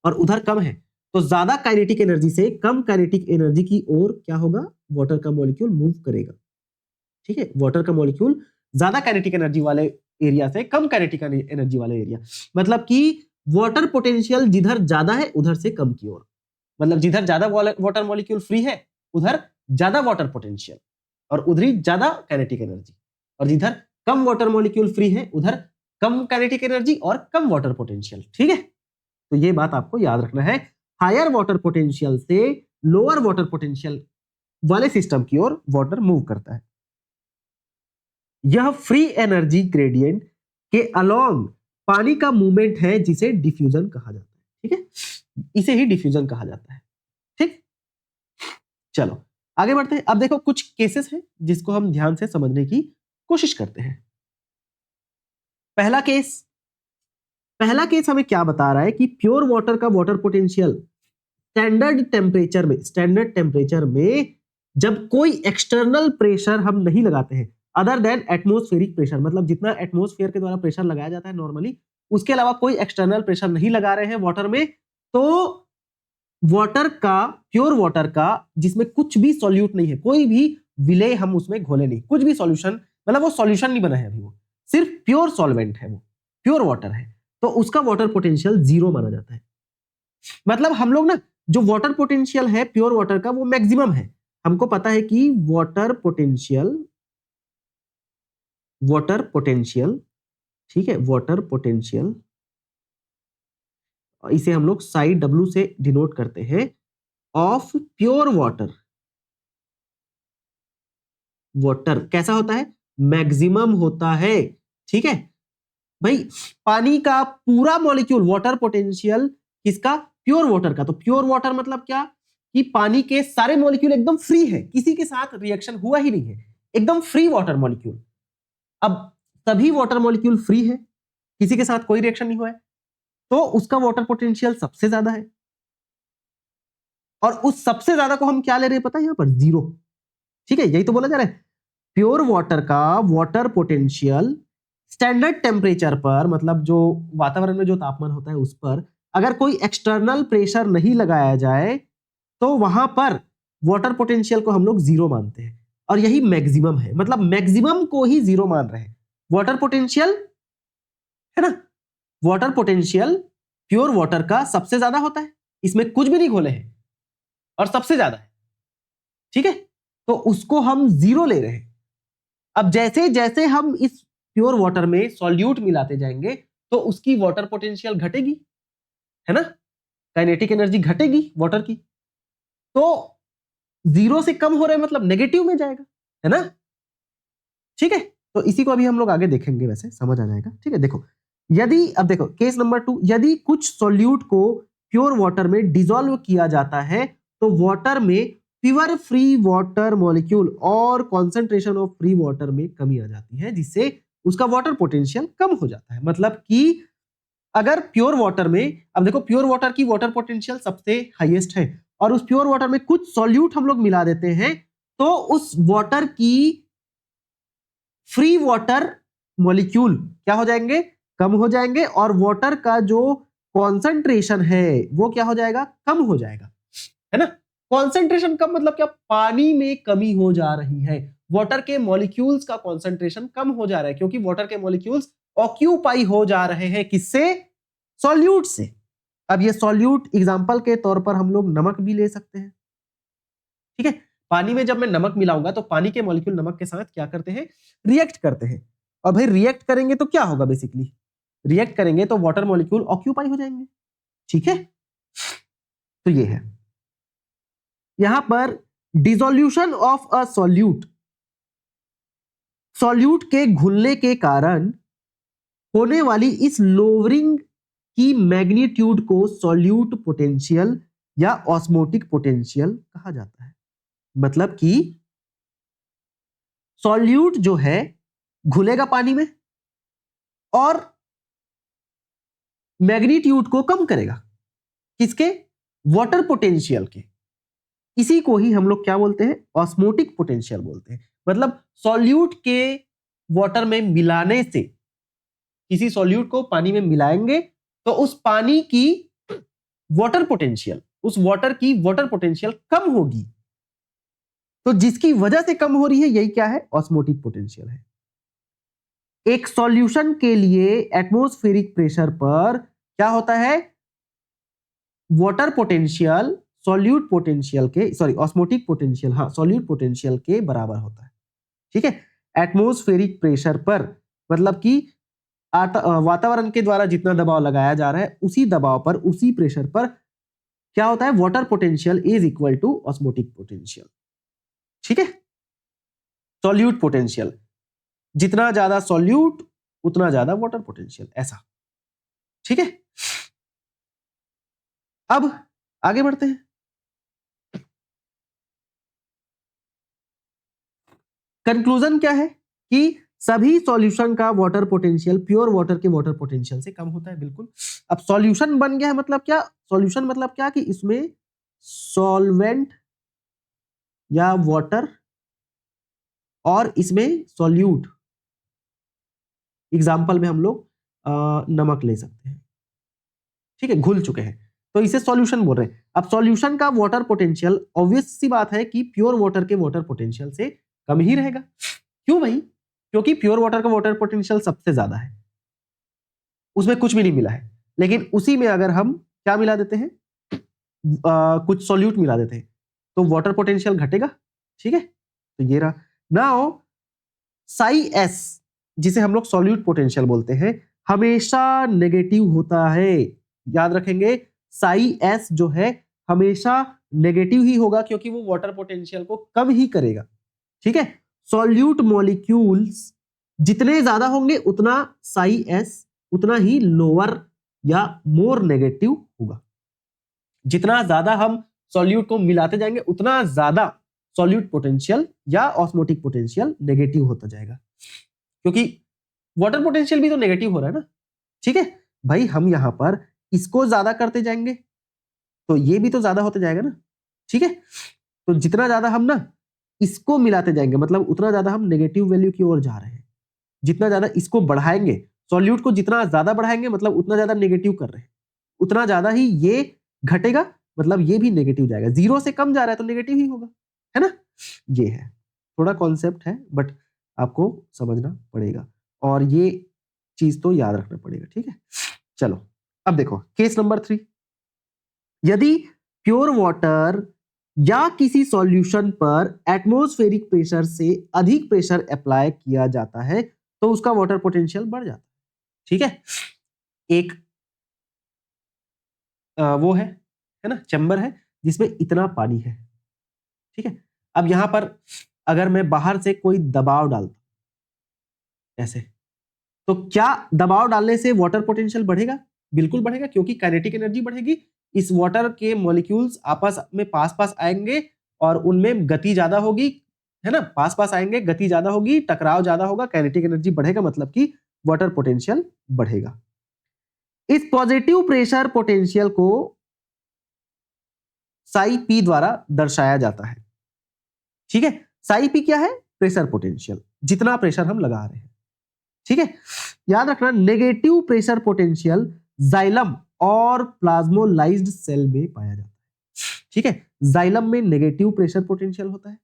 और उधर कम है, तो ज्यादा काइनेटिक एनर्जी से कम काइनेटिक एनर्जी की ओर क्या होगा, वाटर का मॉलिक्यूल मूव करेगा, ठीक है, वाटर का मॉलिक्यूल ज्यादा काइनेटिक एनर्जी वाले एरिया से कम काइनेटिक एनर्जी वाले एरिया, मतलब कि वाटर पोटेंशियल जिधर ज्यादा है उधर से कम की ओर, मतलब जिधर ज्यादा वाटर मॉलिक्यूल फ्री है उधर ज्यादा वाटर पोटेंशियल और उधर ही ज्यादा काइनेटिक एनर्जी, और जिधर कम वाटर मॉलिक्यूल फ्री है उधर कम काइनेटिक एनर्जी और कम वाटर पोटेंशियल, ठीक है। तो ये बात आपको याद रखना है, हायर वाटर पोटेंशियल से लोअर वाटर पोटेंशियल वाले सिस्टम की ओर वाटर मूव करता है। यह फ्री एनर्जी ग्रेडियंट के अलोंग पानी का मूवमेंट है जिसे डिफ्यूजन कहा जाता है, ठीक है, इसे ही डिफ्यूजन कहा जाता है, ठीक। चलो आगे बढ़ते हैं। अब देखो कुछ केसेस हैं जिसको हम ध्यान से समझने की कोशिश करते हैं। पहला केस हमें क्या बता रहा है कि प्योर वाटर का वाटर पोटेंशियल स्टैंडर्ड टेम्परेचर में जब कोई एक्सटर्नल प्रेशर हम नहीं लगाते हैं अदर देन एटमॉस्फेरिक प्रेशर, मतलब जितना एटमॉस्फेयर के द्वारा प्रेशर लगाया जाता है नॉर्मली, उसके अलावा कोई एक्सटर्नल प्रेशर नहीं लगा रहे हैं वाटर में, तो वाटर का, प्योर वाटर का, जिसमें कुछ भी सॉल्यूट नहीं है, कोई भी विलेय हम उसमें घोले नहीं, कुछ भी सॉल्यूशन, मतलब वो सॉल्यूशन नहीं बना है अभी, वो सिर्फ प्योर सॉल्वेंट है, वो प्योर वाटर है, तो उसका वाटर पोटेंशियल 0 माना जाता है। मतलब हम लोग ना जो वाटर पोटेंशियल है प्योर वाटर का वो मैक्सिमम है, हमको पता है कि वाटर पोटेंशियल, ठीक है, वाटर पोटेंशियल, इसे हम लोग साई W से डिनोट करते हैं, ऑफ प्योर वाटर कैसा होता है, मैक्सिमम होता है, ठीक है भाई। पानी का पूरा मॉलिक्यूल वाटर पोटेंशियल किसका, प्योर वाटर का, तो प्योर वाटर मतलब क्या कि पानी के सारे मॉलिक्यूल एकदम फ्री है, किसी के साथ रिएक्शन हुआ ही नहीं है, एकदम फ्री वाटर मॉलिक्यूल। अब सभी वाटर मॉलिक्यूल फ्री है, किसी के साथ कोई रिएक्शन नहीं हुआ है, तो उसका वाटर पोटेंशियल सबसे ज्यादा है, और उस सबसे ज्यादा को हम क्या ले रहे हैं पता है, यहां पर 0, ठीक है, यही तो बोला जा रहा है, प्योर वाटर का वाटर पोटेंशियल स्टैंडर्ड टेम्परेचर पर, मतलब जो वातावरण में जो तापमान होता है उस पर अगर कोई एक्सटर्नल प्रेशर नहीं लगाया जाए तो वहां पर वाटर पोटेंशियल को हम लोग 0 मानते हैं, और यही मैक्सिमम है, मतलब मैक्सिमम को ही 0 मान रहे हैं। वाटर पोटेंशियल, है ना, वाटर पोटेंशियल प्योर वाटर का सबसे ज्यादा होता है, इसमें कुछ भी नहीं घोले हैं और सबसे ज्यादा है, ठीक है, तो उसको हम 0 ले रहे हैं। अब जैसे जैसे हम इस प्योर वाटर में सॉल्यूट मिलाते जाएंगे तो उसकी वाटर पोटेंशियल घटेगी, है ना, काइनेटिक एनर्जी घटेगी वाटर की, तो जीरो से कम हो रहा है मतलब नेगेटिव में जाएगा, है ना? ठीक है, तो इसी को अभी हम लोग आगे देखेंगे, वैसे समझ आ जाएगा। ठीक है, देखो यदि, अब देखो केस नंबर 2, यदि कुछ सॉल्यूट को प्योर वाटर में डिसॉल्व किया जाता है तो वाटर में प्योर फ्री वाटर मॉलिक्यूल और कॉन्सेंट्रेशन ऑफ फ्री वाटर में कमी आ जाती है, जिससे उसका वाटर पोटेंशियल कम हो जाता है। मतलब कि अगर प्योर वाटर में, अब देखो प्योर वाटर की वाटर पोटेंशियल सबसे हाईएस्ट है, और उस प्योर वाटर में कुछ सॉल्यूट हम लोग मिला देते हैं तो उस वाटर की फ्री वाटर मॉलिक्यूल क्या हो जाएंगे, कम हो जाएंगे, और वाटर का जो कॉन्सेंट्रेशन है वो क्या हो जाएगा, कम हो जाएगा, है ना? कॉन्सेंट्रेशन कम मतलब क्या, पानी में कमी हो जा रही है, वाटर के मॉलिक्यूल्स का कॉन्सेंट्रेशन कम हो जा रहा है, क्योंकि वाटर के मॉलिक्यूल्स ऑक्यूपाई हो जा रहे हैं, किससे, सॉल्यूट से। अब ये सॉल्यूट एग्जांपल के तौर पर हम लोग नमक भी ले सकते हैं। ठीक है, पानी में जब मैं नमक मिलाऊंगा तो पानी के मॉलिक्यूल नमक के साथ क्या करते हैं, रिएक्ट करते हैं, और भाई रिएक्ट करेंगे तो क्या होगा, बेसिकली रिएक्ट करेंगे तो वाटर मॉलिक्यूल ऑक्यूपाई हो जाएंगे। ठीक है, तो ये है यहां पर dissolution of a solute, solute के घुलने के कारण होने वाली इस लोअरिंग की मैग्नीट्यूड को सॉल्यूट पोटेंशियल या ऑस्मोटिक पोटेंशियल कहा जाता है। मतलब कि सॉल्यूट जो है घुलेगा पानी में और मैग्नीट्यूड को कम करेगा, किसके, वाटर पोटेंशियल के। इसी को ही हम लोग क्या बोलते हैं, ऑस्मोटिक पोटेंशियल बोलते हैं। मतलब सॉल्यूट के वाटर में मिलाने से, किसी सॉल्यूट को पानी में मिलाएंगे तो उस पानी की वाटर पोटेंशियल, उस वाटर की वाटर पोटेंशियल कम होगी, तो जिसकी वजह से कम हो रही है यही क्या है, ऑस्मोटिक पोटेंशियल है। एक सॉल्यूशन के लिए एटमॉस्फेरिक प्रेशर पर क्या होता है, वाटर पोटेंशियल सॉल्यूट पोटेंशियल के, सॉरी ऑस्मोटिक पोटेंशियल, हाँ सॉल्यूट पोटेंशियल के बराबर होता है। ठीक है, एटमॉस्फेरिक प्रेशर पर मतलब कि वातावरण के द्वारा जितना दबाव लगाया जा रहा है उसी दबाव पर, उसी प्रेशर पर क्या होता है, water potential is equal to osmotic potential. ठीक है, सॉल्यूट पोटेंशियल, जितना ज्यादा सॉल्यूट उतना ज्यादा वाटर पोटेंशियल, ऐसा। ठीक है, अब आगे बढ़ते हैं। कंक्लूजन क्या है कि सभी सॉल्यूशन का वाटर पोटेंशियल प्योर वाटर के वाटर पोटेंशियल से कम होता है, बिल्कुल। अब सॉल्यूशन बन गया है मतलब क्या, सॉल्यूशन मतलब क्या कि इसमें सॉल्वेंट या वाटर और इसमें सॉल्यूट, एग्जांपल में हम लोग नमक ले सकते हैं। ठीक है, घुल चुके हैं तो इसे सॉल्यूशन बोल रहे हैं। अब सॉल्यूशन का वाटर पोटेंशियल ऑब्वियस सी बात है कि प्योर वाटर के वाटर पोटेंशियल से कम ही रहेगा। क्यों भाई, क्योंकि प्योर वाटर का वाटर पोटेंशियल सबसे ज्यादा है, उसमें कुछ भी नहीं मिला है, लेकिन उसी में अगर हम क्या मिला देते हैं, कुछ सॉल्यूट मिला देते हैं तो वाटर पोटेंशियल घटेगा। ठीक है, तो ये रहा। नाउ साई एस, जिसे हम लोग सॉल्यूट पोटेंशियल बोलते हैं, हमेशा नेगेटिव होता है। याद रखेंगे, साई एस जो है हमेशा नेगेटिव ही होगा, क्योंकि वो वाटर पोटेंशियल को कम ही करेगा। ठीक है, सॉल्यूट मॉलिक्यूल्स जितने ज्यादा होंगे उतना साई एस उतना ही लोअर या मोर नेगेटिव होगा। जितना ज्यादा हम सॉल्यूट को मिलाते जाएंगे उतना ज्यादा सॉल्यूट पोटेंशियल या ऑस्मोटिक पोटेंशियल नेगेटिव होता जाएगा, क्योंकि वाटर पोटेंशियल भी तो नेगेटिव हो रहा है ना। ठीक है भाई, हम यहां पर इसको ज्यादा करते जाएंगे तो ये भी तो ज्यादा होते जाएगा ना। ठीक है, तो जितना ज्यादा हम ना इसको मिलाते जाएंगे मतलब उतना ज्यादा हम नेगेटिव वैल्यू की ओर जा रहे हैं। जितना ज्यादा इसको बढ़ाएंगे, सॉल्यूट को जितना ज्यादा बढ़ाएंगे मतलब उतना ज्यादा नेगेटिव कर रहे हैं, उतना ज्यादा ही ये घटेगा, मतलब ये भी नेगेटिव जाएगा। जीरो से कम जा रहा है तो नेगेटिव ही होगा, है ना। ये है, थोड़ा कॉन्सेप्ट है बट आपको समझना पड़ेगा और ये चीज तो याद रखना पड़ेगा। ठीक है, चलो अब देखो केस नंबर 3। यदि प्योर वाटर या किसी सॉल्यूशन पर एटमॉस्फेरिक प्रेशर से अधिक प्रेशर अप्लाई किया जाता है तो उसका वाटर पोटेंशियल बढ़ जाता है। ठीक है, एक वो है ना, चैम्बर है जिसमें इतना पानी है। ठीक है। अब यहां पर अगर मैं बाहर से कोई दबाव डालता ऐसे, तो क्या दबाव डालने से वाटर पोटेंशियल बढ़ेगा? बिल्कुल बढ़ेगा, क्योंकि काइनेटिक एनर्जी बढ़ेगी। इस वाटर के मॉलिक्यूल्स आपस में पास पास आएंगे और उनमें गति ज्यादा होगी, है ना, पास पास आएंगे, गति ज्यादा होगी, टकराव ज्यादा होगा, काइनेटिक एनर्जी बढ़ेगा, मतलब कि वाटर पोटेंशियल बढ़ेगा। इस पॉजिटिव प्रेशर पोटेंशियल को साई पी द्वारा दर्शाया जाता है। ठीक है, साई पी क्या है? प्रेशर पोटेंशियल, जितना प्रेशर हम लगा रहे हैं। ठीक है, याद रखना, नेगेटिव प्रेशर पोटेंशियल जाइलम और प्लाज्मोलाइज्ड सेल में पाया जाता है। ठीक है, जाइलम में नेगेटिव प्रेशर पोटेंशियल होता है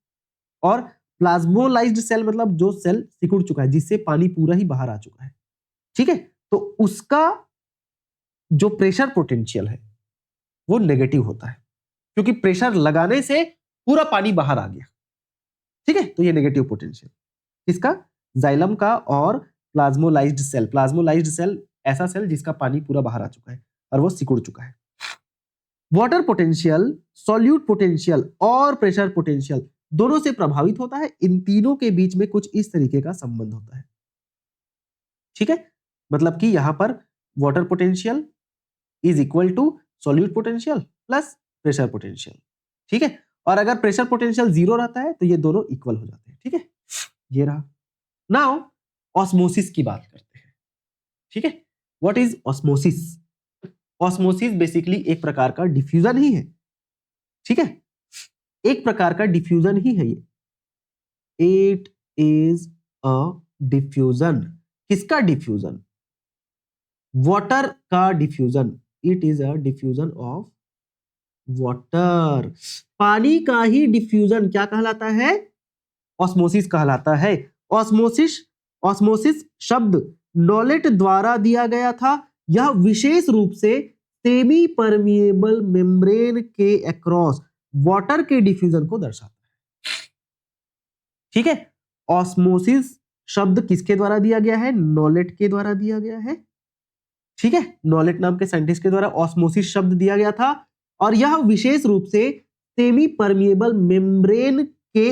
और प्लाज्मोलाइज्ड सेल मतलब जो सेल सिकुड़ चुका है, जिससे पानी पूरा ही बाहर आ चुका है। ठीक है, तो उसका जो प्रेशर पोटेंशियल है वो नेगेटिव होता है, क्योंकि प्रेशर लगाने से पूरा पानी बाहर आ गया। ठीक है, तो ये नेगेटिव पोटेंशियल किसका? जाइलम का और प्लाज्मोलाइज्ड सेल। प्लाज्मोलाइज्ड सेल ऐसा सेल जिसका पानी पूरा बाहर आ चुका है और वो सिकुड़ चुका है। वाटर पोटेंशियल, सॉल्यूट पोटेंशियल और प्रेशर पोटेंशियल दोनों से प्रभावित होता है। इन तीनों के बीच में कुछ इस तरीके का संबंध होता है। ठीक है, मतलब कि यहां पर water potential is equal to solute potential plus pressure potential. ठीक है, और अगर प्रेशर पोटेंशियल 0 रहता है तो ये दोनों इक्वल हो जाते हैं। ठीक है, ये रहा। नाउ ऑस्मोसिस की बात करते हैं। ठीक है, what is osmosis? Osmosis basically एक प्रकार का डिफ्यूजन ही है। ठीक है, एक प्रकार का डिफ्यूजन ही है ये। It is a diffusion. किसका डिफ्यूजन? वाटर का diffusion. It is a diffusion of water. पानी का ही डिफ्यूजन क्या कहलाता है? ऑस्मोसिस कहलाता है। ऑस्मोसिस, ऑस्मोसिस शब्द नॉलेट द्वारा दिया गया था। यह विशेष रूप से सेमी परमिएबल मेम्ब्रेन के अक्रॉस वाटर के डिफ्यूजन को दर्शाता है। ठीक है, ऑस्मोसिस शब्द किसके द्वारा दिया गया है? नॉलेट के द्वारा दिया गया है। ठीक है, नॉलेट नाम के साइंटिस्ट के द्वारा ऑस्मोसिस शब्द दिया गया था और यह विशेष रूप से सेमी परमिएबल मेम्ब्रेन के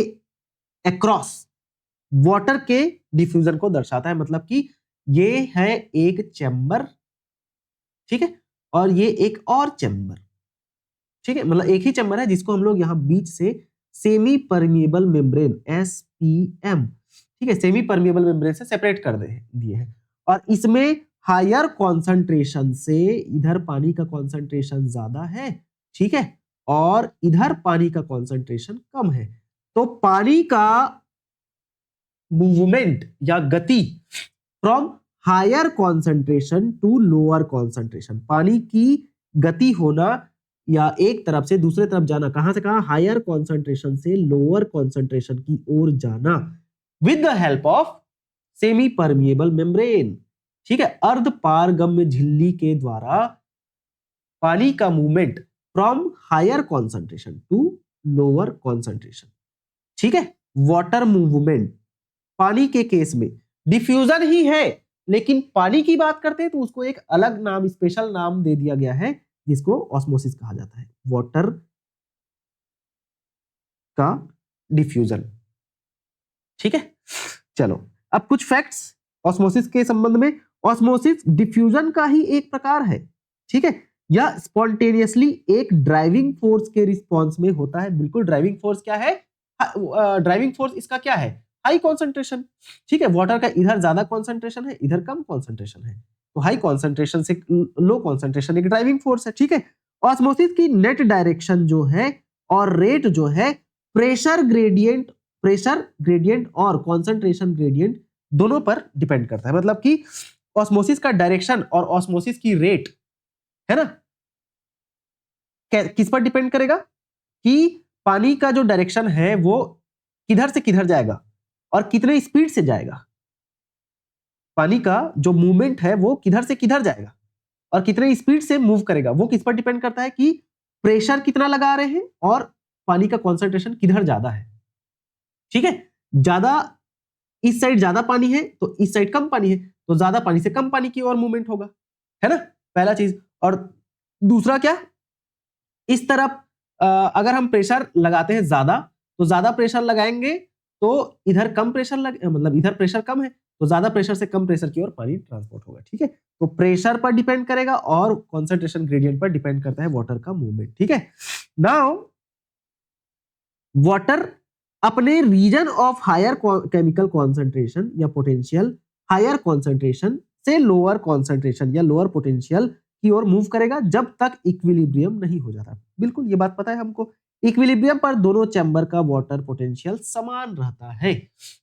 अक्रॉस वाटर के डिफ्यूजन को दर्शाता है। मतलब कि ये है एक चैम्बर, ठीक है, और ये एक और चैम्बर। ठीक है, मतलब एक ही चैम्बर है जिसको हम लोग यहां बीच से सेमी परमिएबल मेम्ब्रेन SPM, ठीक है, सेमी परमिएबल मेम्ब्रेन से सेपरेट कर दिए हैं। और इसमें हायर कॉन्सेंट्रेशन से इधर पानी का कॉन्सेंट्रेशन ज्यादा है, ठीक है, और इधर पानी का कॉन्सेंट्रेशन कम है। तो पानी का मूवमेंट या गति from higher concentration to lower concentration, पानी की गति होना या एक तरफ से दूसरे तरफ जाना, कहां से कहां? हायर कॉन्सेंट्रेशन से लोअर कॉन्सेंट्रेशन की ओर जाना with the help of semi permeable membrane. ठीक है, अर्ध पारगम्य झिल्ली के द्वारा पानी का movement from higher concentration to lower concentration. ठीक है, वाटर मूवमेंट पानी के केस में डिफ्यूजन ही है, लेकिन पानी की बात करते हैं तो उसको एक अलग नाम, स्पेशल नाम दे दिया गया है जिसको ऑस्मोसिस कहा जाता है, वाटर का डिफ्यूजन। ठीक है, चलो अब कुछ फैक्ट्स ऑस्मोसिस के संबंध में। ऑस्मोसिस डिफ्यूजन का ही एक प्रकार है। ठीक है, यह स्पॉन्टेनियसली एक ड्राइविंग फोर्स के रिस्पॉन्स में होता है। बिल्कुल, ड्राइविंग फोर्स क्या है? ड्राइविंग फोर्स इसका क्या है? High concentration. ठीक है, वाटर का इधर ज्यादा कॉन्सेंट्रेशन है, इधर कम कॉन्सेंट्रेशन है, तो हाई कॉन्सेंट्रेशन से लो कॉन्सेंट्रेशन एक ड्राइविंग फोर्स है। ठीक है, ऑस्मोसिस की नेट डायरेक्शन जो है और रेट जो है प्रेशर ग्रेडियंट और कॉन्सेंट्रेशन ग्रेडियंट दोनों पर डिपेंड करता है। मतलब कि ऑस्मोसिस का डायरेक्शन और ऑस्मोसिस की रेट, है ना, किस पर डिपेंड करेगा? कि पानी का जो डायरेक्शन है वो किधर से किधर जाएगा और कितने स्पीड से जाएगा। पानी का जो मूवमेंट है वो किधर से किधर जाएगा और कितने स्पीड से मूव करेगा, वो किस पर डिपेंड करता है? कि प्रेशर कितना लगा रहे हैं और पानी का कॉन्सेंट्रेशन किधर ज्यादा है। ठीक है, ज्यादा इस साइड ज्यादा पानी है तो इस साइड कम पानी है, तो ज्यादा पानी से कम पानी की ओर मूवमेंट होगा, है ना, पहला चीज। और दूसरा क्या? इस तरफ अगर हम प्रेशर लगाते हैं ज्यादा तो ज्यादा प्रेशर लगाएंगे तो इधर कम प्रेशर मतलब इधर प्रेशर कम है तो ज्यादा प्रेशर से कम प्रेशर की ओर पानी ट्रांसपोर्ट होगा। ठीक है, तो प्रेशर पर डिपेंड करेगा और कॉन्सेंट्रेशन ग्रेडियंट पर डिपेंड करता है वाटर का मूवमेंट। ठीक है, नाउ वाटर अपने region of higher chemical concentration या पोटेंशियल हायर कॉन्सेंट्रेशन से लोअर कॉन्सेंट्रेशन या लोअर पोटेंशियल की ओर मूव करेगा जब तक इक्विलिब्रियम नहीं हो जाता। बिल्कुल ये बात पता है हमको, इक्विलिब्रियम पर दोनों चैम्बर का वाटर पोटेंशियल समान रहता है।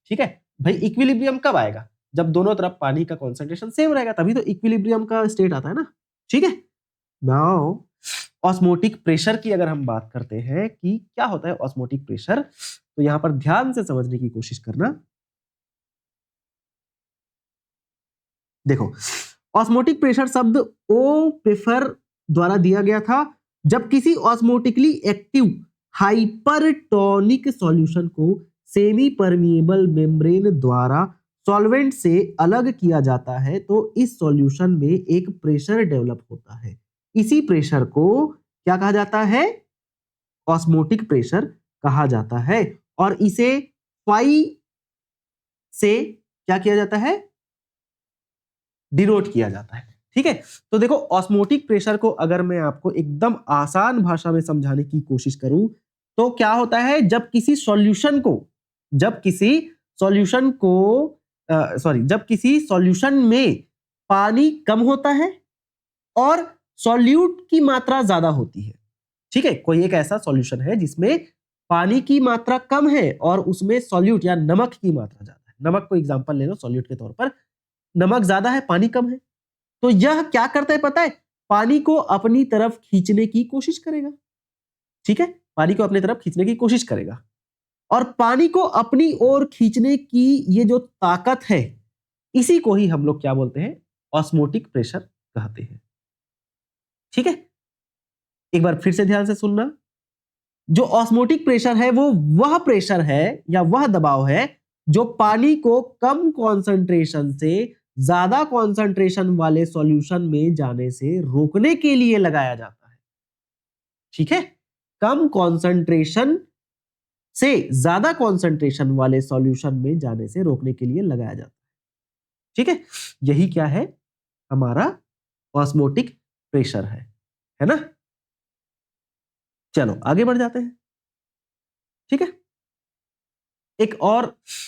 ठीक है भाई, इक्विलिब्रियम कब आएगा? जब दोनों तरफ पानी का कॉन्सेंट्रेशन सेम रहेगा, तभी तो इक्विलिब्रियम का स्टेट आता है ना। ठीक है, नाउ ऑस्मोटिक प्रेशर की अगर हम बात करते हैं कि क्या होता है ऑस्मोटिक प्रेशर, तो यहां पर ध्यान से समझने की कोशिश करना। देखो, ऑस्मोटिक प्रेशर शब्द ओ प्रेफर द्वारा दिया गया था जब किसी ऑस्मोटिकली एक्टिव हाइपरटोनिक सॉल्यूशन को सेमी परमिएबल मेम्ब्रेन द्वारा सॉल्वेंट से अलग किया जाता है तो इस सॉल्यूशन में एक प्रेशर डेवलप होता है। इसी प्रेशर को क्या कहा जाता है? ऑस्मोटिक प्रेशर कहा जाता है और इसे फाई से क्या किया जाता है? डिनोट किया जाता है। ठीक है, तो देखो ऑस्मोटिक प्रेशर को अगर मैं आपको एकदम आसान भाषा में समझाने की कोशिश करूं तो क्या होता है, जब किसी सॉल्यूशन में पानी कम होता है और सॉल्यूट की मात्रा ज्यादा होती है। ठीक है, कोई एक ऐसा सॉल्यूशन है जिसमें पानी की मात्रा कम है और उसमें सॉल्यूट या नमक की मात्रा ज्यादा है। नमक को एग्जांपल ले लो सॉल्यूट के तौर पर, नमक ज्यादा है पानी कम है, तो यह क्या करता है पता है? पानी को अपनी तरफ खींचने की कोशिश करेगा। ठीक है, पानी को अपनी तरफ खींचने की कोशिश करेगा और पानी को अपनी ओर खींचने की ये जो ताकत है, इसी को ही हम लोग क्या बोलते हैं? ऑस्मोटिक प्रेशर कहते हैं। ठीक है, एक बार फिर से ध्यान से सुनना। जो ऑस्मोटिक प्रेशर है वो वह प्रेशर है या वह दबाव है जो पानी को कम कॉन्सेंट्रेशन से ज्यादा कॉन्सेंट्रेशन वाले सॉल्यूशन में जाने से रोकने के लिए लगाया जाता है। ठीक है, कम कॉन्सेंट्रेशन से ज्यादा कॉन्सेंट्रेशन वाले सॉल्यूशन में जाने से रोकने के लिए लगाया जाता है। ठीक है, यही क्या है? हमारा ऑस्मोटिक प्रेशर है ना। चलो आगे बढ़ जाते हैं। ठीक है, एक और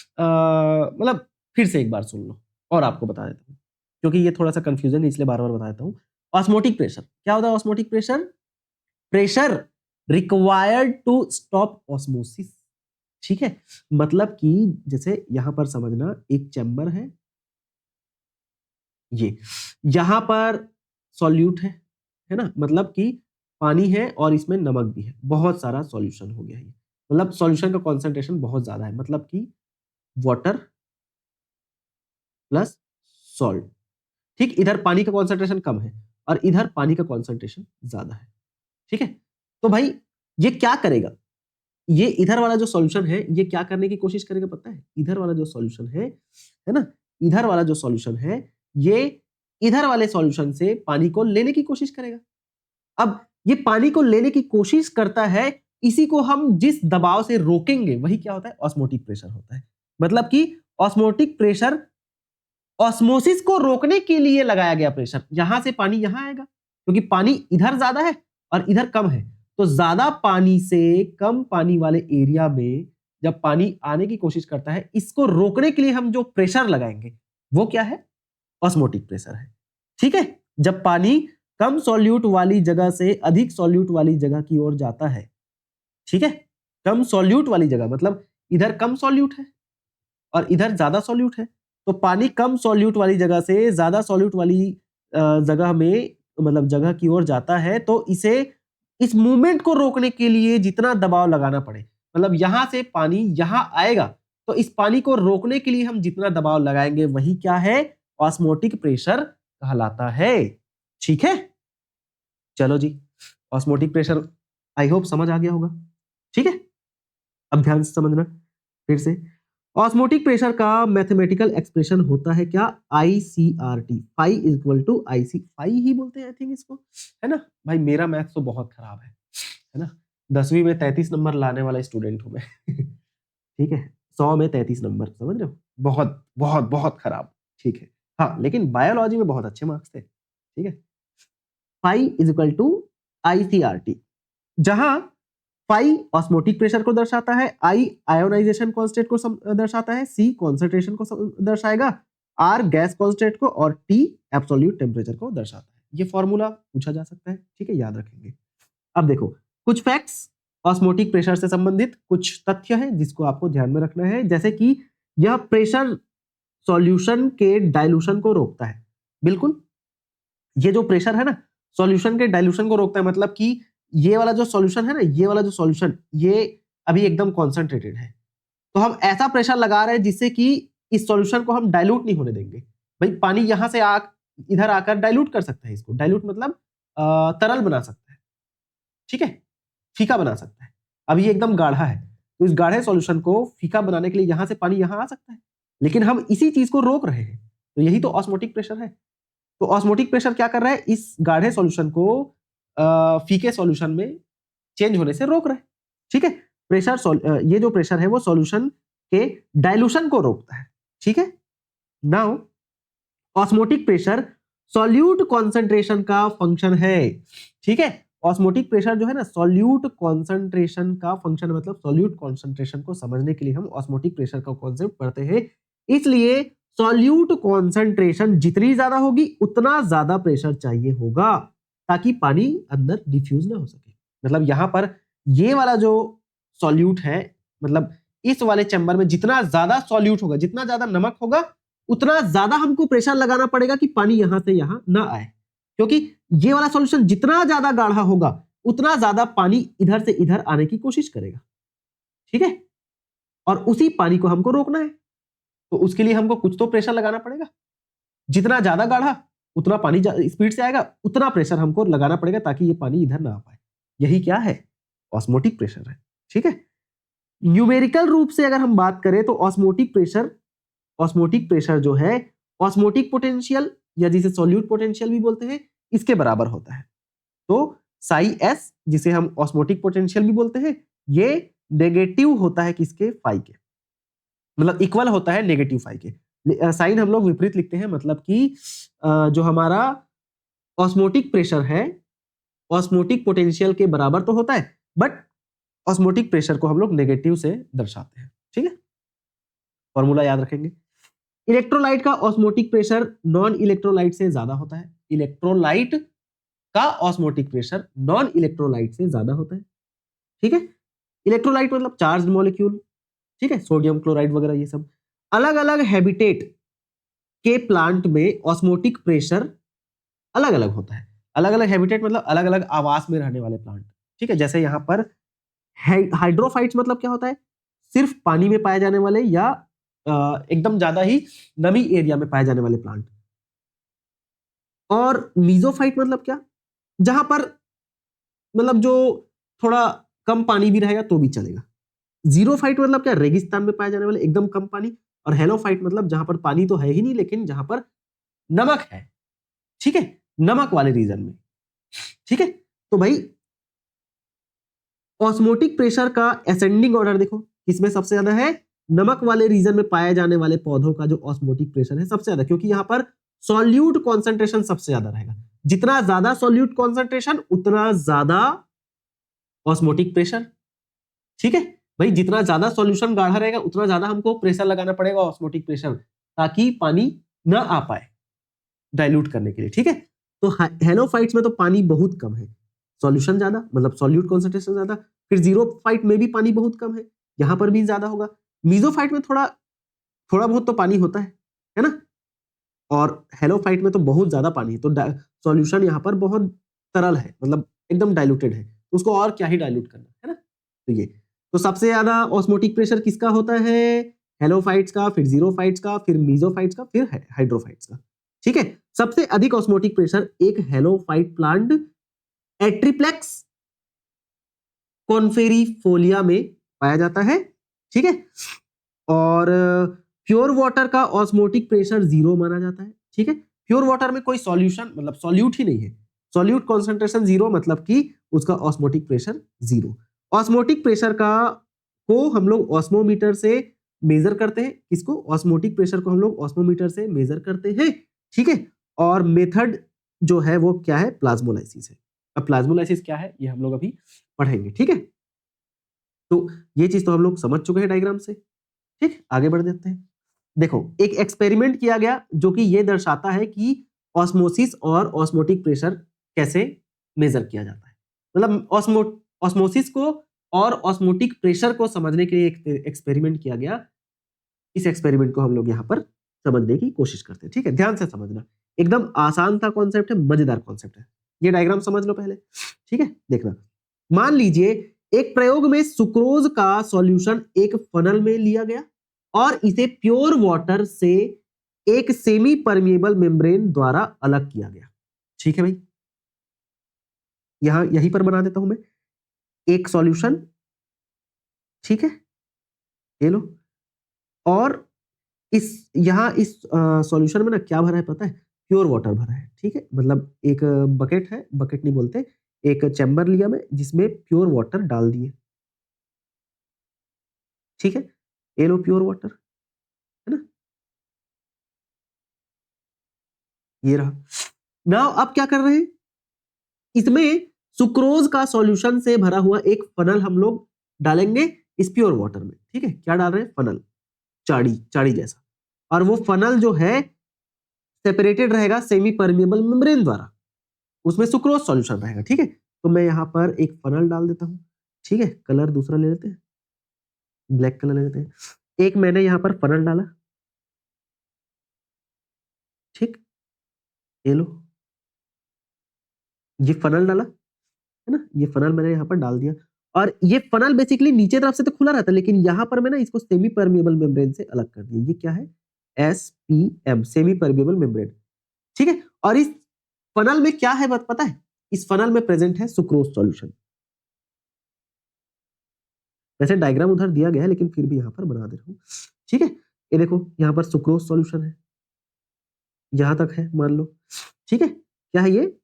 मतलब फिर से एक बार सुन लो और आपको बता देता हूं, क्योंकि ये थोड़ा सा कंफ्यूजन है इसलिए बार बार बता देता हूं। ऑस्मोटिक प्रेशर क्या होता है? Osmotic pressure, pressure required to stop osmosis. ठीक है, मतलब कि जैसे यहां पर समझना, एक चैम्बर है, ये यहां पर सॉल्यूट है ना, मतलब कि पानी है और इसमें नमक भी है, बहुत सारा सॉल्यूशन हो गया है, मतलब सॉल्यूशन का कॉन्सेंट्रेशन बहुत ज्यादा है, मतलब कि वाटर प्लस सॉल्ट। ठीक, इधर पानी का कॉन्सेंट्रेशन कम है और इधर पानी का कॉन्सेंट्रेशन ज्यादा है। ठीक है, तो भाई ये क्या करेगा? ये इधर वाला जो सॉल्यूशन है ये क्या करने की कोशिश करेगा पता है? इधर वाला जो सॉल्यूशन है ना, इधर वाला जो सॉल्यूशन है ये इधर वाले सॉल्यूशन से पानी को लेने की कोशिश करेगा। अब ये पानी को लेने की कोशिश करता है, इसी को हम जिस दबाव से रोकेंगे वही क्या होता है? ऑस्मोटिक प्रेशर होता है। मतलब कि ऑस्मोटिक प्रेशर ऑस्मोसिस को रोकने के लिए लगाया गया प्रेशर। यहां से पानी यहां आएगा क्योंकि पानी इधर ज्यादा है और इधर कम है, तो ज्यादा पानी से कम पानी वाले एरिया में जब पानी आने की कोशिश करता है, इसको रोकने के लिए हम जो प्रेशर लगाएंगे वो क्या है? ऑस्मोटिक प्रेशर है। ठीक है, जब पानी कम सॉल्यूट वाली जगह से अधिक सॉल्यूट वाली जगह की ओर जाता है, ठीक है, कम सॉल्यूट वाली जगह मतलब इधर कम सॉल्यूट है और इधर ज्यादा सॉल्यूट है, तो पानी कम सॉल्यूट वाली जगह से ज्यादा सॉल्यूट वाली जगह में मतलब जगह की ओर जाता है, तो इसे इस मूवमेंट को रोकने के लिए जितना दबाव लगाना पड़े, मतलब यहां से पानी यहां आएगा, तो इस पानी को रोकने के लिए हम जितना दबाव लगाएंगे वही क्या है? ऑस्मोटिक प्रेशर कहलाता है। ठीक है, चलो जी, ऑस्मोटिक प्रेशर आई होप समझ आ गया होगा। ठीक है, अब ध्यान से समझना फिर से। ऑस्मोटिक प्रेशर का मैथमेटिकल एक्सप्रेशन होता है क्या? ICRT, phi equal to IC, phi ही बोलते हैं आई थिंक इसको, है ना भाई। मेरा मैथ तो बहुत खराब है ना, 10वीं में 33 नंबर लाने वाला स्टूडेंट हूं मैं ठीक है, 100 में 33 नंबर, समझ रहे हो, बहुत बहुत बहुत खराब। ठीक है, हाँ, लेकिन बायोलॉजी में बहुत अच्छे मार्क्स थे। ठीक है, phi is equal to ICRT, जहां फाई ऑस्मोटिक प्रेशर को दर्शाता है, आई आयोनाइजेशन कांस्टेंट को दर्शाता है, सी कॉन्सेंट्रेशन को दर्शाएगा, आर गैस कांस्टेंट को, और टी एब्सोल्यूट टेम्परेचर को दर्शाता है। ये फॉर्मूला पूछा जा सकता है, ठीक है, याद रखेंगे। अब देखो कुछ फैक्ट्स ऑस्मोटिक प्रेशर से संबंधित कुछ तथ्य हैं जिसको आपको ध्यान में रखना है, जैसे कि यह प्रेशर सॉल्यूशन के डाइल्यूशन को रोकता है। बिल्कुल, ये जो प्रेशर है ना, सॉल्यूशन के डाइल्यूशन को रोकता है, मतलब कि ये वाला जो सॉल्यूशन है ना, ये वाला जो सॉल्यूशन, ये अभी एकदम कॉन्सेंट्रेटेड है, तो हम ऐसा प्रेशर लगा रहे हैं जिससे कि इस सॉल्यूशन को हम डाइल्यूट नहीं होने देंगे। भाई पानी यहां से इधर आकर डाइल्यूट कर सकता है, इसको डाइल्यूट मतलब तरल बना सकता है, ठीक है, फीका बना सकता है। अब ये एकदम गाढ़ा है, तो इस गाढ़े सॉल्यूशन को फीका बनाने के लिए यहां से पानी यहां आ सकता है, लेकिन हम इसी चीज को रोक रहे हैं, तो यही तो ऑस्मोटिक प्रेशर है। तो ऑस्मोटिक प्रेशर क्या कर रहा है, इस गाढ़े सॉल्यूशन को फीके सॉल्यूशन में चेंज होने से रोक रहा है। ठीक है, ये जो प्रेशर है वो सॉल्यूशन के डाइल्यूशन को रोकता है। ठीक है, now osmotic pressure solute concentration का फंक्शन है। ठीक है, ऑस्मोटिक प्रेशर जो है ना, सॉल्यूट कॉन्सेंट्रेशन का फंक्शन, मतलब सॉल्यूट कॉन्सेंट्रेशन को समझने के लिए हम ऑस्मोटिक प्रेशर का कॉन्सेप्ट पढ़ते हैं। इसलिए सॉल्यूट कॉन्सेंट्रेशन जितनी ज्यादा होगी उतना ज्यादा प्रेशर चाहिए होगा, ताकि पानी अंदर डिफ्यूज ना हो सके। मतलब यहां पर ये वाला जो सॉल्यूट है, मतलब इस वाले चैम्बर में जितना ज्यादा सॉल्यूट होगा, जितना ज्यादा नमक होगा, उतना ज्यादा हमको प्रेशर लगाना पड़ेगा कि पानी यहां से यहां ना आए, क्योंकि ये वाला सॉल्यूशन जितना ज्यादा गाढ़ा होगा उतना ज्यादा पानी इधर से इधर आने की कोशिश करेगा। ठीक है, और उसी पानी को हमको रोकना है, तो उसके लिए हमको कुछ तो प्रेशर लगाना पड़ेगा। जितना ज्यादा गाढ़ा उतना पानी स्पीड से आएगा, उतना प्रेशर हमको लगाना पड़ेगा ताकि ये पानी इधर ना आ पाए। यही क्या है, ऑस्मोटिक प्रेशर है। ठीक है, न्यूमेरिकल रूप से अगर हम बात करें तो ऑस्मोटिक प्रेशर जो है, ऑस्मोटिक पोटेंशियल या जिसे सॉल्यूट पोटेंशियल भी बोलते हैं, इसके बराबर होता है। तो साई एस, जिसे हम ऑस्मोटिक पोटेंशियल भी बोलते हैं, ये नेगेटिव होता है किसके, फाई के, मतलब इक्वल होता है नेगेटिव फाई के। साइन हम लोग विपरीत लिखते हैं, मतलब कि जो हमारा ऑस्मोटिक प्रेशर है ऑस्मोटिक पोटेंशियल के बराबर तो होता है, बट ऑस्मोटिक प्रेशर को हम लोग नेगेटिव से दर्शाते हैं। ठीक है, फॉर्मूला याद रखेंगे। इलेक्ट्रोलाइट का ऑस्मोटिक प्रेशर नॉन इलेक्ट्रोलाइट से ज्यादा होता है। इलेक्ट्रोलाइट का ऑस्मोटिक प्रेशर नॉन इलेक्ट्रोलाइट से ज्यादा होता है। ठीक है, इलेक्ट्रोलाइट मतलब चार्ज मॉलिक्यूल, ठीक है, सोडियम क्लोराइड वगैरह ये सब। अलग अलग हैबिटेट के प्लांट में ऑस्मोटिक प्रेशर अलग अलग होता है। अलग अलग हैबिटेट मतलब अलग अलग आवास में रहने वाले प्लांट। ठीक है, जैसे यहां पर हाइड्रोफाइट्स मतलब क्या होता है, सिर्फ पानी में पाए जाने वाले या एकदम ज्यादा ही नमी एरिया में पाए जाने वाले प्लांट। और मीजोफाइट मतलब क्या, जहां पर मतलब जो थोड़ा कम पानी भी रहेगा तो भी चलेगा। जीरोफाइट मतलब क्या, रेगिस्तान में पाए जाने वाले एकदम कम पानी। और हेलोफाइट मतलब जहां पर पानी तो है ही नहीं लेकिन जहां पर नमक है। ठीक है, नमक वाले रीजन में। ठीक है, तो भाई ऑस्मोटिक प्रेशर का असेंडिंग ऑर्डर देखो, किसमें सबसे ज्यादा है, नमक वाले रीजन में पाए जाने वाले पौधों का जो ऑस्मोटिक प्रेशर है सबसे ज्यादा, क्योंकि यहां पर सॉल्यूट कॉन्सेंट्रेशन सबसे ज्यादा रहेगा। जितना ज्यादा सॉल्यूट कॉन्सेंट्रेशन उतना ज्यादा ऑस्मोटिक प्रेशर। ठीक है भाई, जितना ज्यादा सॉल्यूशन गाढ़ा रहेगा उतना ज्यादा हमको प्रेशर लगाना पड़ेगा, ऑस्मोटिक प्रेशर, ताकि पानी ना आ पाए डाइल्यूट करने के लिए। ठीक है, तो हेलोफाइट्स में तो पानी बहुत कम है, सॉल्यूशन ज्यादा मतलब सॉल्यूट कॉन्सेंट्रेशन ज्यादा। फिर जीरोफाइट में भी पानी बहुत कम है, यहां पर भी ज्यादा होगा। मीजोफाइट में थोड़ा थोड़ा बहुत तो पानी होता है ना, और हेलोफाइट में तो बहुत ज्यादा पानी है, तो सॉल्यूशन यहाँ पर बहुत तरल है, मतलब एकदम डाइल्यूटेड है, तो उसको और क्या ही डाइल्यूट करना है ना। तो ये तो सबसे ज्यादा ऑस्मोटिक प्रेशर किसका होता है, हेलोफाइट्स का, फिर जीरोफाइट्स का, फिर मीजोफाइट्स का, फिर हाइड्रोफाइट्स का। ठीक है, सबसे अधिक ऑस्मोटिक प्रेशर एक हेलोफाइट प्लांट एट्रिप्लेक्स कॉन्फेरिफोलिया में पाया जाता है। ठीक है, और प्योर वाटर का ऑस्मोटिक प्रेशर 0 माना जाता है। ठीक है, प्योर वाटर में कोई सॉल्यूशन मतलब सॉल्यूट ही नहीं है, सॉल्यूट कॉन्सेंट्रेशन 0 मतलब कि उसका ऑस्मोटिक प्रेशर 0। ऑस्मोटिक प्रेशर को हम लोग ऑस्मोमीटर से मेजर करते हैं। किसको? ऑस्मोटिक प्रेशर को हम लोग ऑस्मोमीटर से मेजर करते हैं, ठीक है। और मेथड जो है वो क्या है? प्लाज्मोलाइसिस है। अब प्लाज्मोलाइसिस क्या है ये हम लोग अभी पढ़ेंगे, ठीक है। तो ये चीज तो हम लोग समझ चुके हैं डायग्राम से, ठीक। आगे बढ़ जाते हैं। देखो, एक एक्सपेरिमेंट किया गया जो कि ये दर्शाता है कि ऑस्मोसिस और ऑस्मोटिक प्रेशर कैसे मेजर किया जाता है। मतलब ऑस्मोसिस को और ऑस्मोटिक प्रेशर को समझने के लिए एक एक्सपेरिमेंट किया गया। इस एक्सपेरिमेंट को हम लोग यहाँ पर समझने की कोशिश करते हैं, ठीक है। ध्यान से समझना, एकदम आसान सा कॉन्सेप्ट है, मजेदार कॉन्सेप्ट है। ये डायग्राम समझ लो पहले, ठीक है। देखना, मान लीजिए एक प्रयोग में सुक्रोज का सॉल्यूशन एक फनल में लिया गया और इसे प्योर वाटर से एक सेमी परमिएबल मेम्ब्रेन द्वारा अलग किया गया, ठीक है भाई। यहां यहीं पर बना देता हूं मैं एक सॉल्यूशन, ठीक है, ये लो। और इस यहां इस सॉल्यूशन में ना क्या भरा है पता है? प्योर वाटर भरा है, ठीक है। मतलब एक बकेट है, बकेट नहीं बोलते, एक चैम्बर लिया मैं जिसमें प्योर वाटर डाल दिए, ठीक है। ये लो प्योर वाटर, है ना, ये रहा। नाउ अब क्या कर रहे हैं? इसमें सुक्रोज का सॉल्यूशन से भरा हुआ एक फनल हम लोग डालेंगे इस प्योर वाटर में, ठीक है। क्या डाल रहे हैं? फनल, चाड़ी चाड़ी जैसा। और वो फनल जो है सेपरेटेड रहेगा सेमी परमिएबल मेम्ब्रेन द्वारा, उसमें सुक्रोज सॉल्यूशन रहेगा, ठीक है। तो मैं यहां पर एक फनल डाल देता हूं, ठीक है। कलर दूसरा ले लेते हैं, ब्लैक कलर ले लेते हैं। एक मैंने यहां पर फनल डाला, ठीक, ये लो, ये फनल डाला, है ना, ये फनल मैंने यहाँ पर डाल दिया। और ये फनल बेसिकली नीचे तरफ से तो खुला रहता है, लेकिन यहाँ पर मैं ना इसको सेमी परमिएबल मेम्ब्रेन से अलग कर दिया। ये क्या है? SPM, सेमी परमिएबल मेम्ब्रेन, ठीक है। और इस फनल में क्या है पता है? इस फनल में प्रेजेंट है सुक्रोज सॉल्यूशन। वैसे डायग्राम उधर दिया गया है लेकिन फिर भी यहाँ पर बना दे रहा हूँ, ठीक है। ये देखो यहाँ पर सुक्रोज सॉल्यूशन है, यहां तक है मान लो, ठीक है। क्या है ये?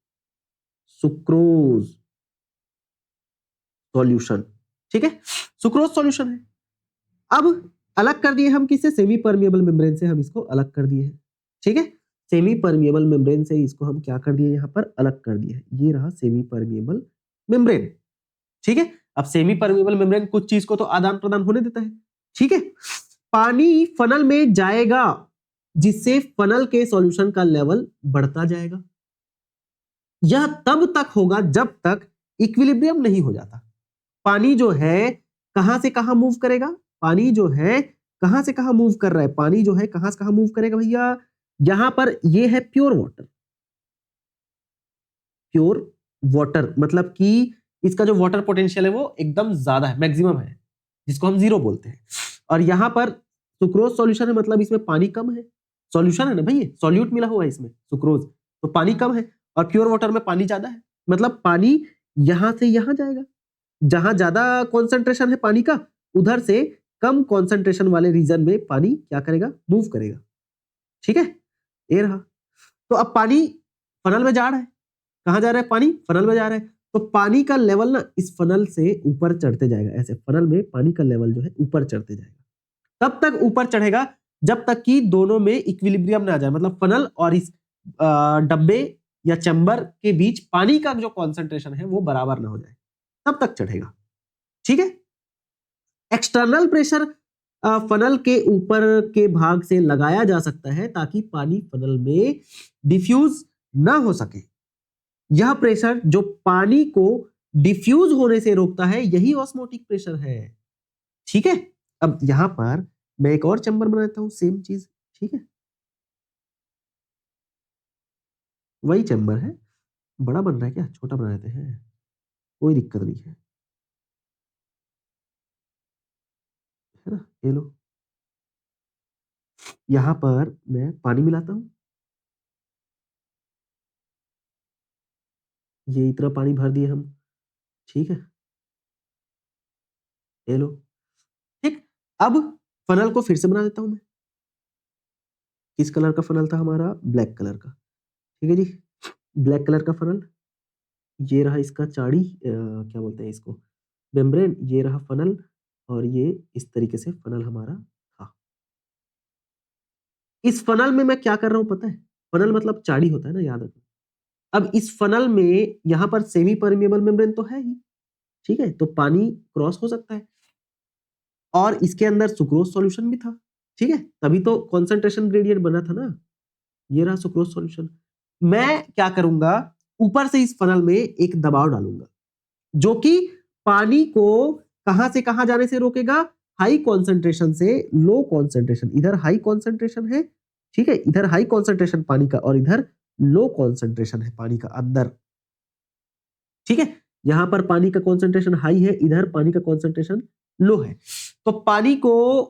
सुक्रोज सॉल्यूशन, ठीक है। सुक्रोज सॉल्यूशन है। अब अलग कर दिए हम किससे? सेमी परमिएबल मेम्ब्रेन से हम इसको अलग कर दिए हैं, ठीक है। सेमी परमिएबल मेम्ब्रेन से इसको हम क्या कर दिए? यहाँ पर अलग कर दिए हैं। ये रहा सेमी परमिएबल मेम्ब्रेन, ठीक है। अब सेमी परमिएबल मेम्ब्रेन कुछ चीज को तो आदान प्रदान होने देता है, ठीक है। पानी फनल में जाएगा जिससे फनल के सॉल्यूशन का लेवल बढ़ता जाएगा। यह तब तक होगा जब तक इक्विलिब्रियम नहीं हो जाता। पानी जो है कहां से कहां मूव करेगा? पानी जो है कहां से कहां मूव कर रहा है? पानी जो है कहां से कहां मूव करेगा भैया? यहां पर ये है प्योर वाटर, प्योर वाटर मतलब कि इसका जो वाटर पोटेंशियल है वो एकदम ज्यादा है, मैक्सिमम है, जिसको हम जीरो बोलते हैं। और यहां पर सुक्रोज सॉल्यूशन है, मतलब इसमें पानी कम है। सॉल्यूशन है ना भाई, सॉल्यूट मिला हुआ है इसमें सुक्रोज, तो पानी कम है। और प्योर वाटर में पानी ज्यादा है, मतलब पानी यहां से यहां जाएगा। जहां ज्यादा कॉन्सेंट्रेशन है पानी का, उधर से कम कॉन्सेंट्रेशन वाले रीजन में पानी क्या करेगा? मूव करेगा, ठीक है। ये रहा। तो अब पानी फनल में जा रहा है, कहां जा रहा है? पानी फनल में जा रहा है। तो पानी का लेवल ना इस फनल से ऊपर चढ़ते जाएगा, ऐसे फनल में पानी का लेवल जो है ऊपर चढ़ते जाएगा। तब तक ऊपर चढ़ेगा जब तक कि दोनों में इक्विलिब्रियम ना आ जाए, मतलब फनल और इस डब्बे या चैम्बर के बीच पानी का जो कॉन्सेंट्रेशन है वो बराबर ना हो जाए, तब तक चढ़ेगा, ठीक है। एक्सटर्नल प्रेशर फनल के ऊपर के भाग से लगाया जा सकता है ताकि पानी फनल में डिफ्यूज ना हो सके। यह प्रेशर जो पानी को डिफ्यूज होने से रोकता है, यही ऑस्मोटिक प्रेशर है, ठीक है। अब यहां पर मैं एक और चैम्बर बना देता हूं, सेम चीज, ठीक है। वही चैम्बर है, बड़ा बन रहा है क्या? छोटा बना देते हैं, कोई दिक्कत नहीं है ना। ये लो, यहां पर मैं पानी मिलाता हूं, ये इतना पानी भर दिए हम, ठीक है। ये लो, ठीक। अब फनल को फिर से बना देता हूं मैं। किस कलर का फनल था हमारा? ब्लैक कलर का, ठीक है जी। ब्लैक कलर का फनल, ये रहा इसका चाड़ी, क्या बोलते हैं इसको? मेम्ब्रेन, ये रहा फनल, और ये इस तरीके से फनल हमारा था। इस फनल में मैं क्या कर रहा हूं पता है? फनल मतलब चाड़ी होता है ना, याद रखना। अब इस फनल में यहां पर सेमी परमिएबल मेम्ब्रेन तो है ही, ठीक है, तो पानी क्रॉस हो सकता है, और इसके अंदर सुक्रोज सॉल्यूशन भी था, ठीक है, तभी तो कॉन्सेंट्रेशन ग्रेडियंट बना था ना। ये रहा सुक्रोज सॉल्यूशन। मैं क्या करूंगा, ऊपर से इस फनल में एक दबाव डालूंगा जो कि पानी को कहां से कहां जाने से रोकेगा, हाई कॉन्सेंट्रेशन से लो कॉन्सेंट्रेशन। इधर हाई कॉन्सेंट्रेशन है, ठीक है, इधर हाई कॉन्सेंट्रेशन पानी का, और इधर लो कॉन्सेंट्रेशन है पानी का अंदर, ठीक है। यहां पर पानी का कॉन्सेंट्रेशन हाई है, इधर पानी का कॉन्सेंट्रेशन लो है। तो पानी को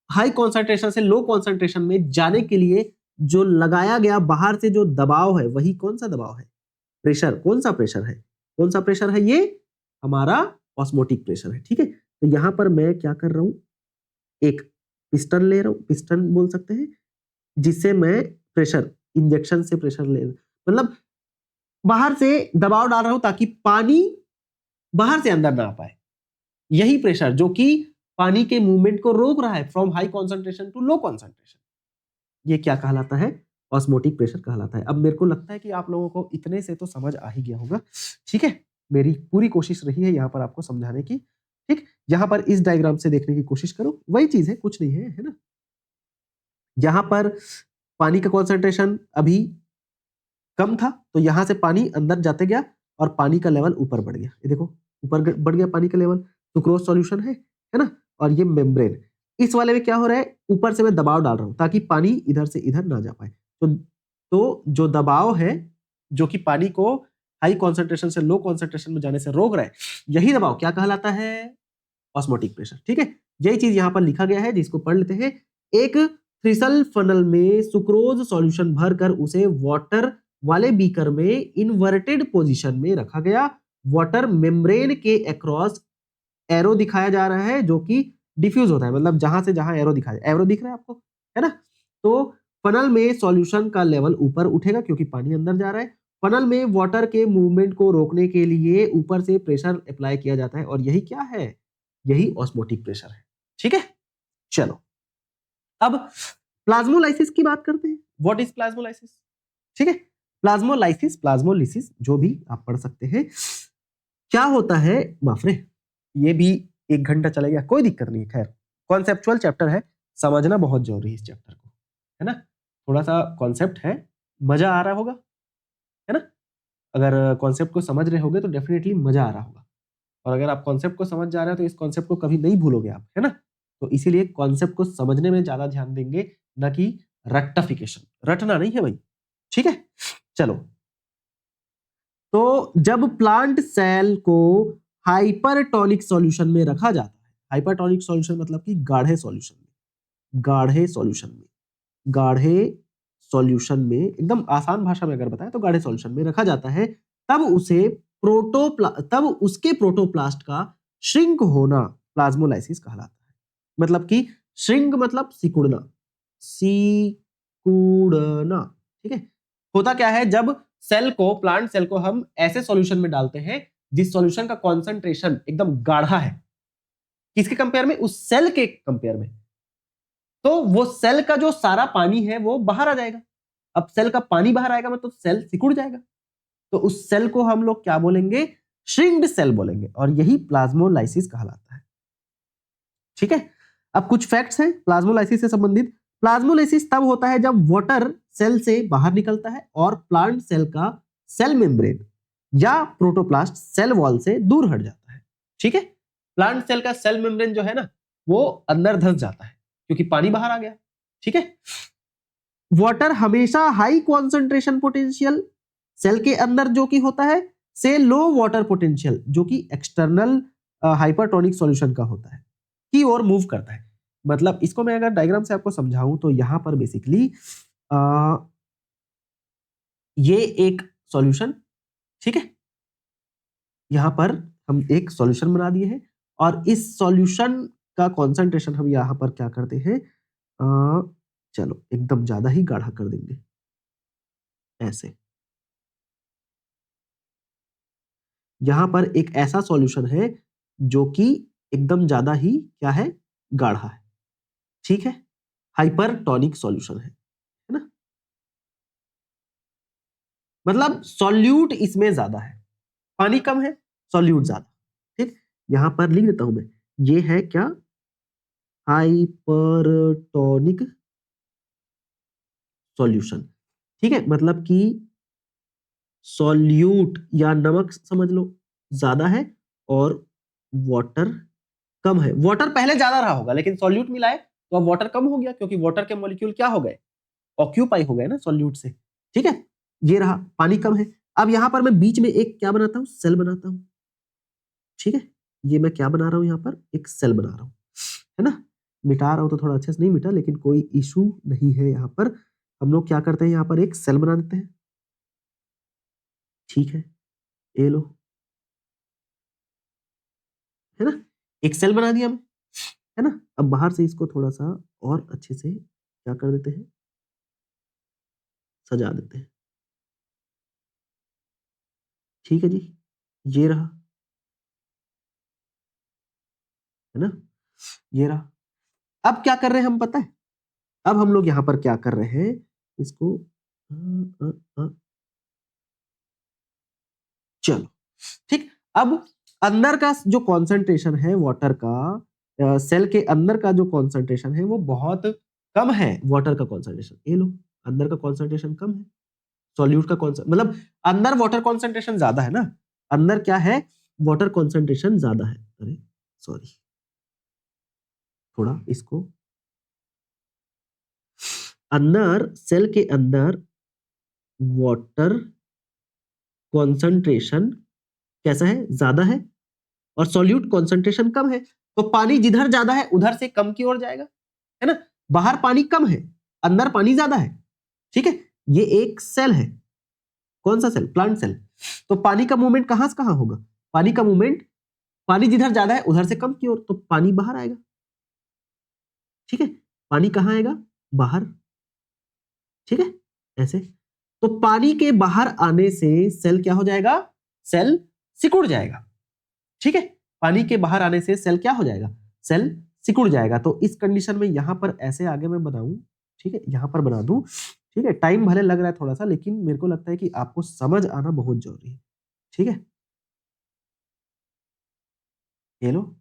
हाई कॉन्सेंट्रेशन से लो कॉन्सेंट्रेशन में जाने के लिए जो लगाया गया बाहर से जो दबाव है, वही कौन सा दबाव है? प्रेशर। कौन सा प्रेशर है? कौन सा प्रेशर है? ये हमारा ऑस्मोटिक प्रेशर है, ठीक है। तो यहां पर मैं क्या कर रहा हूं, एक पिस्टन ले रहा हूं, पिस्टन बोल सकते हैं, जिससे मैं प्रेशर, इंजेक्शन से प्रेशर ले, मतलब बाहर से दबाव डाल रहा हूं ताकि पानी बाहर से अंदर ना आ पाए। यही प्रेशर जो कि पानी के मूवमेंट को रोक रहा है from high concentration to low concentration, ये क्या कहलाता है? ऑस्मोटिक प्रेशर कहलाता है। अब मेरे को लगता है कि आप लोगों को इतने से तो समझ आ ही गया होगा, ठीक है। मेरी पूरी कोशिश रही है यहाँ पर आपको समझाने की, ठीक। यहाँ पर इस डायग्राम से देखने की कोशिश करो, वही चीज है, कुछ नहीं है ना। यहाँ पर पानी का कॉन्सेंट्रेशन अभी कम था, तो यहां से पानी अंदर जाते गया और पानी का लेवल ऊपर बढ़ गया। ये देखो, ऊपर बढ़ गया पानी का लेवल, सुक्रोज सॉल्यूशन है ना। और ये मेम्ब्रेन, इस वाले में क्या हो रहा है, ऊपर से मैं दबाव डाल रहा हूं ताकि पानी इधर से इधर ना जा पाए। तो जो दबाव है, जो कि पानी को हाई कॉन्सेंट्रेशन से लो कॉन्सेंट्रेशन में जाने से रोक रहा है, यही दबाव क्या कहलाता है? ऑस्मोटिक प्रेशर, ठीक है। यही चीज यहां पर लिखा गया है, जिसको पढ़ लेते हैं। एक थ्रिसल फनल में सुक्रोज सॉल्यूशन भरकर उसे वाटर वाले बीकर में इन्वर्टेड पोजीशन में रखा गया। वाटर मेम्ब्रेन के अक्रॉस एरो दिखाया जा रहा है, जो कि डिफ्यूज होता है, मतलब जहां से जहां एरो दिखाया, एरो दिख रहा है आपको, है ना। तो फनल में सॉल्यूशन का लेवल ऊपर उठेगा क्योंकि पानी अंदर जा रहा है। फनल में वाटर के मूवमेंट को रोकने के लिए ऊपर से प्रेशर अप्लाई किया जाता है, और यही क्या है? यही ऑस्मोटिक प्रेशर है, ठीक है। चलो, अब प्लाज्मोलाइसिस की बात करते हैं। What is plasmolysis? ठीक है, प्लाज्मोलाइसिस, प्लाज्मोलिसिस, जो भी आप पढ़ सकते हैं। क्या होता है? बाप रे, ये भी 1 घंटा चलेगा, कोई दिक्कत नहीं है। खैर, कॉन्सेप्चुअल चैप्टर है, समझना बहुत जरूरी है इस चैप्टर को, है ना। थोड़ा सा कॉन्सेप्ट है, मजा आ रहा होगा, है ना। अगर कॉन्सेप्ट को समझ रहे होगे तो डेफिनेटली मजा आ रहा होगा, और अगर आप कॉन्सेप्ट को समझ जा रहे हो तो इस कॉन्सेप्ट को कभी नहीं भूलोगे आप, है ना। तो इसीलिए कॉन्सेप्ट को समझने में ज्यादा ध्यान देंगे, ना कि रट्टाफिकेशन, रटना नहीं है भाई, ठीक है। चलो, तो जब प्लांट सेल को हाइपरटोनिक सॉल्यूशन में रखा जाता है, हाइपरटोनिक सॉल्यूशन मतलब कि गाढ़े सॉल्यूशन में, गाढ़े सॉल्यूशन में, गाढ़े सॉल्यूशन में, एकदम आसान भाषा में अगर बताएं तो गाढ़े सॉल्यूशन में रखा जाता है, तब उसे तब उसके प्रोटोप्लास्ट का श्रिंक होना प्लाज्मोलाइसिस कहलाता है। मतलब कि श्रिंक मतलब सिकुड़ना, सिकुड़ना, ठीक है। होता क्या है, जब सेल को, प्लांट सेल को हम ऐसे सॉल्यूशन में डालते हैं जिस सॉल्यूशन का कॉन्सेंट्रेशन एकदम गाढ़ा है, किसके कंपेयर में? उस सेल के कंपेयर में, तो वो सेल का जो सारा पानी है वो बाहर आ जाएगा। अब सेल का पानी बाहर आएगा मतलब सेल सिकुड़ जाएगा, तो उस सेल को हम लोग क्या बोलेंगे? श्रिंक्ड सेल बोलेंगे, और यही प्लाज्मोलाइसिस कहलाता है, ठीक है। अब कुछ फैक्ट्स हैं प्लाज्मोलाइसिस से संबंधित। प्लाज्मोलाइसिस तब होता है जब वाटर सेल से बाहर निकलता है और प्लांट सेल का सेल मेम्ब्रेन या प्रोटोप्लास्ट सेल वॉल से दूर हट जाता है, ठीक है। प्लांट सेल का सेल मेम्ब्रेन जो है ना, वो अंदर धंस जाता है क्योंकि पानी बाहर आ गया, ठीक है। वाटर हमेशा हाई कॉन्सेंट्रेशन पोटेंशियल सेल के अंदर जो कि होता है, से लो वाटर पोटेंशियल जो कि एक्सटर्नल हाइपरटोनिक सॉल्यूशन का होता है, की ओर मूव करता है। मतलब इसको मैं अगर डायग्राम से आपको समझाऊं तो यहां पर बेसिकली ये एक सॉल्यूशन, ठीक है, यहां पर हम एक सॉल्यूशन बना दिए हैं, और इस सॉल्यूशन का कॉन्सेंट्रेशन हम यहां पर क्या करते हैं, चलो एकदम ज्यादा ही गाढ़ा कर देंगे, ऐसे। यहां पर एक ऐसा सॉल्यूशन है जो कि एकदम ज्यादा ही क्या है, गाढ़ा है, ठीक है, हाइपरटोनिक सॉल्यूशन है ना, मतलब सॉल्यूट इसमें ज्यादा है, पानी कम है, सॉल्यूट ज्यादा, ठीक। यहां पर लिख देता हूं मैं, ये है क्या, हाइपरटोनिक सॉल्यूशन, ठीक है, मतलब कि सॉल्यूट या नमक समझ लो ज्यादा है और वाटर कम है। वाटर पहले ज्यादा रहा होगा लेकिन सॉल्यूट मिला है तो अब वाटर कम हो गया, क्योंकि वाटर के मॉलिक्यूल क्या हो गए, ऑक्यूपाई हो गए ना सॉल्यूट से, ठीक है। ये रहा, पानी कम है। अब यहां पर मैं बीच में एक क्या बनाता हूं, सेल बनाता हूं, ठीक है। ये मैं क्या बना रहा हूं, यहां पर एक सेल बना रहा हूं, है ना। मिटा रहा हूं तो थोड़ा अच्छे से नहीं मिटा, लेकिन कोई इशू नहीं है। यहां पर हम लोग क्या करते हैं, यहां पर एक सेल बना देते हैं, ठीक है, ये लो, है ना, एक सेल बना दिया मैं, है ना। अब बाहर से इसको थोड़ा सा और अच्छे से क्या कर देते हैं, सजा देते हैं, ठीक है जी, ये रहा, है ना, ये रहा। अब क्या कर रहे हैं हम पता है, अब हम लोग यहां पर क्या कर रहे हैं, इसको चलो, ठीक। अब अंदर का जो कॉन्सेंट्रेशन है वाटर का, सेल के अंदर का जो कॉन्सेंट्रेशन है वो बहुत कम है, वाटर का कॉन्सेंट्रेशन, ये लो, अंदर का कॉन्सेंट्रेशन कम है, सॉल्यूट का कॉन्सेंट्रेशन, मतलब अंदर वाटर कॉन्सेंट्रेशन ज्यादा है ना, अंदर क्या है, वाटर कॉन्सेंट्रेशन ज्यादा है, अरे सॉरी, थोड़ा इसको, अंदर सेल के अंदर वाटर कॉन्सेंट्रेशन कैसा है, ज्यादा है, और सॉल्यूट कॉन्सेंट्रेशन कम है, तो पानी जिधर ज्यादा है उधर से कम की ओर जाएगा, है ना। बाहर पानी कम है, अंदर पानी ज्यादा है, ठीक है। ये एक सेल है, कौन सा सेल, प्लांट सेल। तो पानी का मूवमेंट कहां से कहां होगा, पानी का मूवमेंट, पानी जिधर ज्यादा है उधर से कम की ओर, तो पानी बाहर आएगा, ठीक है, पानी कहां आएगा, बाहर, ठीक है, ऐसे। तो पानी के बाहर आने से सेल क्या हो जाएगा, सेल सिकुड़ जाएगा, ठीक है। पानी के बाहर आने से सेल क्या हो जाएगा, सेल सिकुड़ जाएगा। तो इस कंडीशन में यहां पर ऐसे आगे मैं बनाऊं, ठीक है, यहां पर बना दूं, ठीक है। टाइम भले लग रहा है थोड़ा सा, लेकिन मेरे को लगता है कि आपको समझ आना बहुत जरूरी है, ठीक है। ये लो,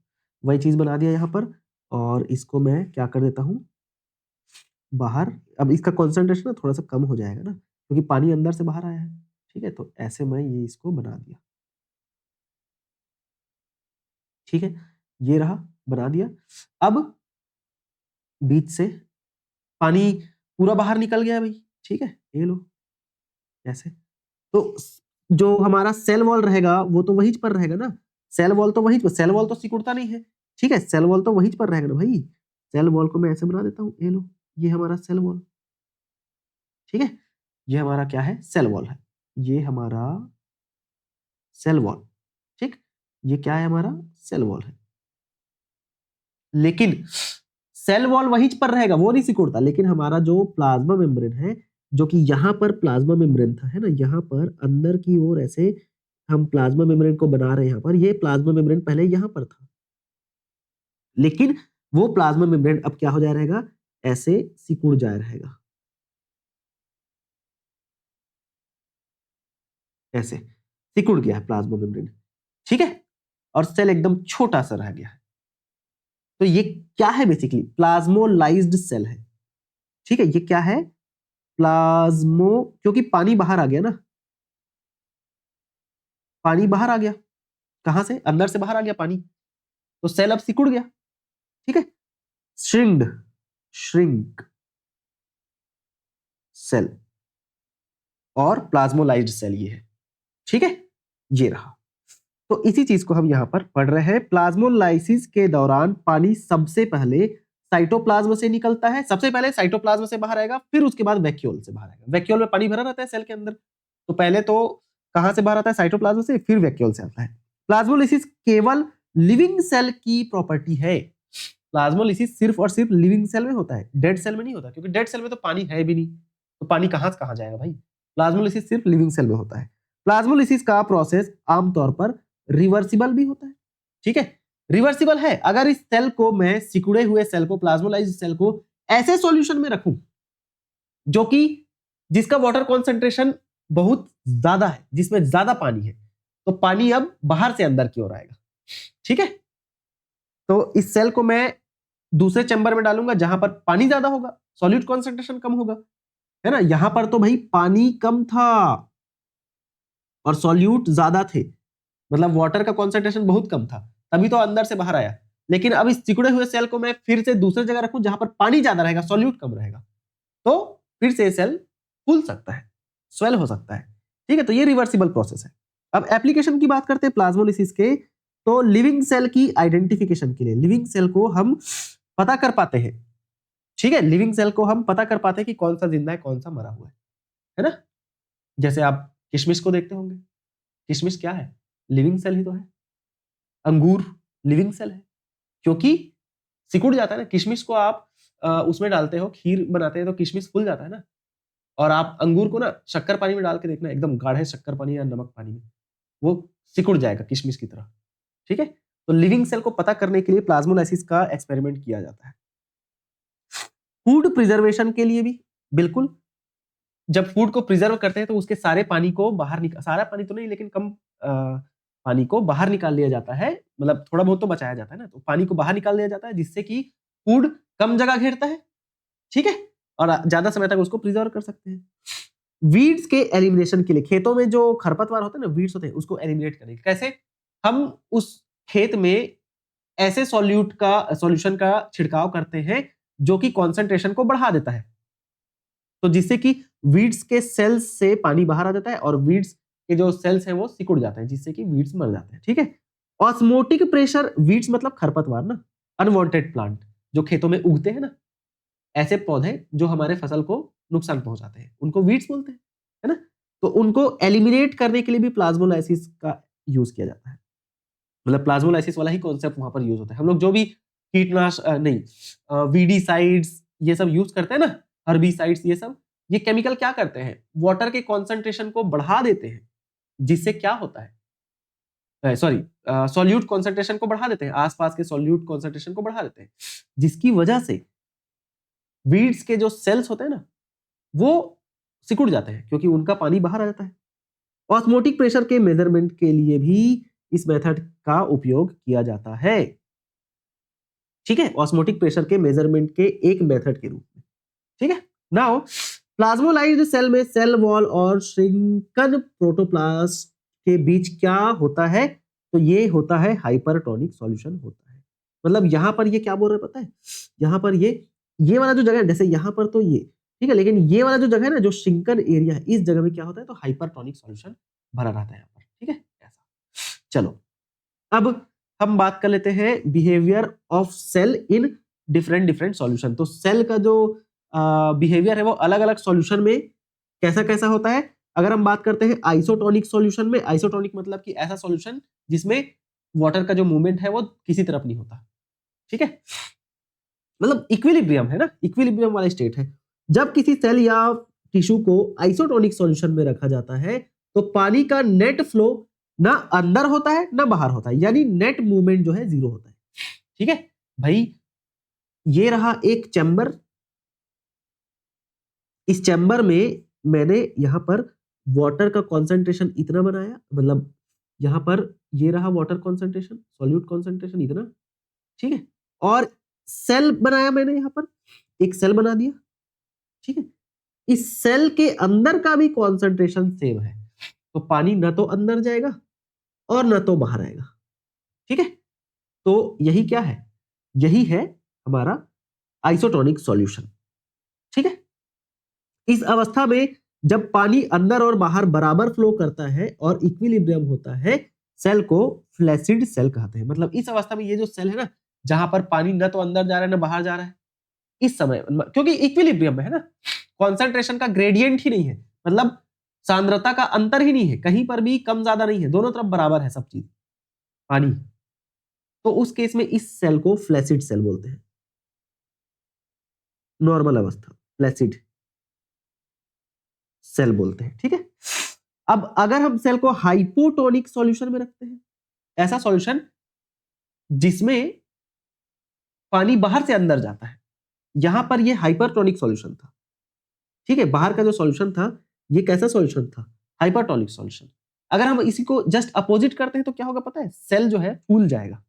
वही चीज बना दिया यहां पर, और इसको मैं क्या कर देता हूं, बाहर। अब इसका कॉन्सेंट्रेशन ना थोड़ा सा कम हो जाएगा ना, क्योंकि पानी अंदर से बाहर आया है, ठीक है। तो ऐसे मैं ये इसको बना दिया, ठीक है, ये रहा, बना दिया। अब बीच से पानी पूरा बाहर निकल गया भाई, ठीक है, ये लो, ऐसे। तो जो हमारा सेल वॉल रहेगा वो तो वहीं पर रहेगा ना, सेल वॉल तो वहीं पर, सेल वॉल तो सिकुड़ता नहीं है, ठीक है, सेल वॉल तो वहीं पर रहेगा ना भाई। सेल वॉल को मैं ऐसे बना देता हूँ, ये लो, ये हमारा सेल वॉल, ठीक है, ये हमारा क्या है, सेल वॉल है, ये हमारा सेल वॉल, ठीक, ये क्या है, हमारा सेल वॉल है। लेकिन सेल वॉल वहीं पर रहेगा, वो नहीं सिकुड़ता, लेकिन हमारा जो प्लाज्मा मेम्ब्रेन है, जो कि यहां पर प्लाज्मा मेम्ब्रेन था, है ना, यहां पर अंदर की ओर ऐसे हम प्लाज्मा मेम्ब्रेन को बना रहे हैं, यहां पर ये प्लाज्मा मेम्ब्रेन पहले यहां पर था, लेकिन वो प्लाज्मा मेम्ब्रेन अब क्या हो जाए रहेगा, ऐसे सिकुड़ जाए रहेगा, ऐसे सिकुड़ गया है प्लाज्मा मेम्ब्रेन, ठीक है, और सेल एकदम छोटा सा रह गया है। तो ये क्या है, बेसिकली प्लाज्मोलाइज्ड सेल है, ठीक है, ये क्या है, प्लाज्मो, क्योंकि पानी बाहर आ गया ना, पानी बाहर आ गया, कहां से, अंदर से बाहर आ गया पानी, तो सेल अब सिकुड़ गया, ठीक है, श्रिंक्ड, श्रिंक सेल और प्लाज्मोलाइज्ड सेल ये है, ठीक है, ये रहा। तो इसी चीज को हम यहां पर पढ़ रहे हैं। प्लाज्मोलाइसिस के दौरान पानी सबसे पहले साइटोप्लाज्म से निकलता है, सबसे पहले साइटोप्लाज्म से बाहर आएगा, फिर उसके बाद वैक्यूल से बाहर आएगा। वैक्यूल में पानी भरा रहता है सेल के अंदर, तो पहले तो कहां से बाहर आता है, साइटोप्लाज्म से, फिर वैक्यूल से आता है। प्लाज्मोलाइसिस केवल लिविंग सेल की प्रॉपर्टी है, प्लाज्मोलाइसिस सिर्फ और सिर्फ लिविंग सेल में होता है, डेड सेल में नहीं होता, क्योंकि डेड सेल में तो पानी है भी नहीं, तो पानी कहां से कहां जाएगा भाई। प्लाज्मोलाइसिस सिर्फ लिविंग सेल में होता है। प्लाज्मोलाइसिस का प्रोसेस आमतौर पर रिवर्सिबल भी होता है, ठीक है, रिवर्सिबल है। अगर इस सेल को मैं सिकुड़े हुए सेल को, प्लाज्मोलाइज्ड सेल को ऐसे सॉल्यूशन में रखूं जो कि जिसका वाटर कॉन्सेंट्रेशन बहुत ज्यादा है, जिसमें ज्यादा पानी है, तो पानी अब बाहर से अंदर की ओर आएगा। ठीक है, तो इस सेल को मैं दूसरे चैम्बर में डालूंगा जहां पर पानी ज्यादा होगा, सॉल्यूट कॉन्सेंट्रेशन कम होगा, है ना। यहां पर तो भाई पानी कम था और सॉल्यूट ज्यादा थे, मतलब वाटर का कॉन्सेंट्रेशन बहुत कम था, तभी तो अंदर से बाहर आया। लेकिन अब इस सिकुड़े हुए सेल को मैं फिर से दूसरी जगह रखूं जहां पर पानी ज्यादा रहेगा, सॉल्यूट कम रहेगा, तो फिर से सेल फूल सकता है, स्वेल हो सकता है। ठीक है, तो ये रिवर्सिबल प्रोसेस है। अब एप्लीकेशन की बात करते हैं प्लाज्मोलिसिस के, तो लिविंग सेल की आइडेंटिफिकेशन के लिए, लिविंग सेल को हम पता कर पाते हैं। ठीक है, लिविंग सेल को हम पता कर पाते हैं कि कौन सा जिंदा है, कौन सा मरा हुआ है ना। जैसे आप किशमिश को देखते होंगे, किशमिश क्या है, लिविंग सेल ही तो है। अंगूर लिविंग सेल है, क्योंकि सिकुड़ जाता है ना। किशमिश को आप उसमें डालते हो, खीर बनाते हैं तो किशमिश फूल जाता है ना। और आप अंगूर को ना शक्कर पानी में डाल के देखना, एकदम गाढ़े शक्कर पानी या नमक पानी में, वो सिकुड़ जाएगा किशमिश की तरह। ठीक है, तो लिविंग सेल को पता करने के लिए प्लाज्मोलाइसिस का एक्सपेरिमेंट किया जाता है। फूड प्रिजर्वेशन के लिए भी बिल्कुल, जब फूड को प्रिजर्व करते हैं तो उसके सारे पानी को बाहर निकाल, सारा पानी तो नहीं लेकिन कम पानी को बाहर निकाल लिया जाता है, मतलब थोड़ा बहुत तो बचाया जाता है ना, तो पानी को बाहर निकाल लिया जाता है जिससे कि फूड कम जगह घेरता है। ठीक है, और ज्यादा समय तक उसको प्रिजर्व कर सकते हैं। वीड्स के एलिमिनेशन के लिए, खेतों में जो खरपतवार होते हैं ना, वीड्स होते हैं, उसको एलिमिनेट करें कैसे, हम उस खेत में ऐसे सॉल्यूशन का छिड़काव करते हैं जो कि कॉन्सेंट्रेशन को बढ़ा देता है, तो जिससे कि वीड्स के सेल्स से पानी बाहर आ जाता है और वीड्स के जो सेल्स हैं वो सिकुड़ जाते हैं, जिससे कि वीड्स मर जाते हैं। ठीक है, ऑस्मोटिक प्रेशर, वीड्स मतलब खरपतवार ना, अनवांटेड प्लांट जो खेतों में उगते हैं ना, ऐसे पौधे जो हमारे फसल को नुकसान पहुंचाते हैं, उनको वीड्स बोलते हैं, है ना। तो उनको एलिमिनेट करने के लिए भी प्लाज्मोलाइसिस का यूज किया जाता है, मतलब प्लाज्मोलाइसिस वाला ही कॉन्सेप्ट वहां पर यूज होता है। हम लोग जो भी नहीं वीडीसाइड्स ये सब यूज करते हैं ना, हर्बिसाइड्स, ये केमिकल क्या करते हैं, वाटर के कॉन्सेंट्रेशन को बढ़ा देते हैं, जिससे क्या होता है, सॉरी, सॉल्यूट कॉन्सेंट्रेशन को बढ़ा देते हैं, आसपास के सॉल्यूट कॉन्सेंट्रेशन को बढ़ा देते हैं, जिसकी वजह से वीड्स के जो सेल्स होते हैं ना, वो सिकुड़ जाते हैं क्योंकि उनका पानी बाहर आ जाता है। ऑस्मोटिक प्रेशर के मेजरमेंट के लिए भी इस मेथड का उपयोग किया जाता है। ठीक है, ऑस्मोटिक प्रेशर के मेजरमेंट के एक मेथड के रूप में। ठीक है, नाउ प्लाज्मोलाइज्ड सेल में सेल वॉल और श्रिंकन प्रोटोप्लास्ट के बीच क्या होता है, तो ये होता है हाइपरटोनिक सॉल्यूशन होता है। मतलब यहां पर ये क्या बोल रहे हैं पता है, यहां पर ये वाला जो जगह है, जैसे यहां पर तो ये ठीक है, लेकिन ये वाला जो जगह है ना, जो श्रिंकन एरिया है, इस जगह में क्या होता है, तो हाइपरटोनिक सॉल्यूशन भरा रहता है यहाँ पर। ठीक है, ऐसा। चलो, अब हम बात कर लेते हैं behaviour of cell in different different solution. तो सेल का जो बिहेवियर है वो अलग अलग सॉल्यूशन में कैसा कैसा होता है। अगर हम बात करते हैं आइसोटोनिक सॉल्यूशन में, आइसोटोनिक मतलब कि ऐसा सॉल्यूशन जिसमें वाटर का जो मूवमेंट है वो किसी तरफ नहीं होता। ठीक है, मतलब इक्विलिब्रियम है ना, इक्विलिब्रियम वाला स्टेट है। जब किसी सेल या टिश्यू को आइसोटोनिक सॉल्यूशन में रखा जाता है तो पानी का नेट फ्लो ना अंदर होता है ना बाहर होता है, यानी नेट मूवमेंट जो है जीरो होता है। ठीक है भाई, ये रहा एक चैम्बर, इस चैम्बर में मैंने यहां पर वाटर का कॉन्सेंट्रेशन इतना बनाया, मतलब यहां पर ये रहा वाटर कॉन्सेंट्रेशन, सॉल्यूट कॉन्सेंट्रेशन इतना। ठीक है, और सेल बनाया मैंने यहां पर, एक सेल बना दिया। ठीक है, इस सेल के अंदर का भी कॉन्सेंट्रेशन सेम है, तो पानी ना तो अंदर जाएगा और ना तो बाहर आएगा। ठीक है, तो यही क्या है, यही है हमारा आइसोटोनिक सॉल्यूशन। ठीक है, इस अवस्था में जब पानी अंदर और बाहर बराबर फ्लो करता है और इक्विलिब्रियम होता है, सेल को फ्लैसिड सेल कहते हैं। मतलब इस अवस्था में ये जो सेल है ना, जहां पर पानी ना तो अंदर जा रहा है ना बाहर जा रहा है, इस समय क्योंकि इक्विलिब्रियम में है ना, कॉन्सेंट्रेशन का ग्रेडियंट ही नहीं है, मतलब सांद्रता का अंतर ही नहीं है, कहीं पर भी कम ज्यादा नहीं है, दोनों तरफ बराबर है सब चीज पानी, तो उस केस में इस सेल को फ्लैसिड सेल बोलते हैं। नॉर्मल अवस्था फ्लैसिड सेल बोलते हैं। ठीक है, अब अगर हम सेल को हाइपोटोनिक सॉल्यूशन में रखते हैं, ऐसा सॉल्यूशन जिसमें पानी बाहर से अंदर जाता है। यहां पर ये हाइपरटोनिक सॉल्यूशन था, ठीक है। बाहर का जो सॉल्यूशन था ये कैसा सॉल्यूशन था, हाइपरटोनिक सॉल्यूशन। अगर हम इसी को जस्ट अपोजिट करते हैं तो क्या होगा पता है, सेल जो है फूल जाएगा,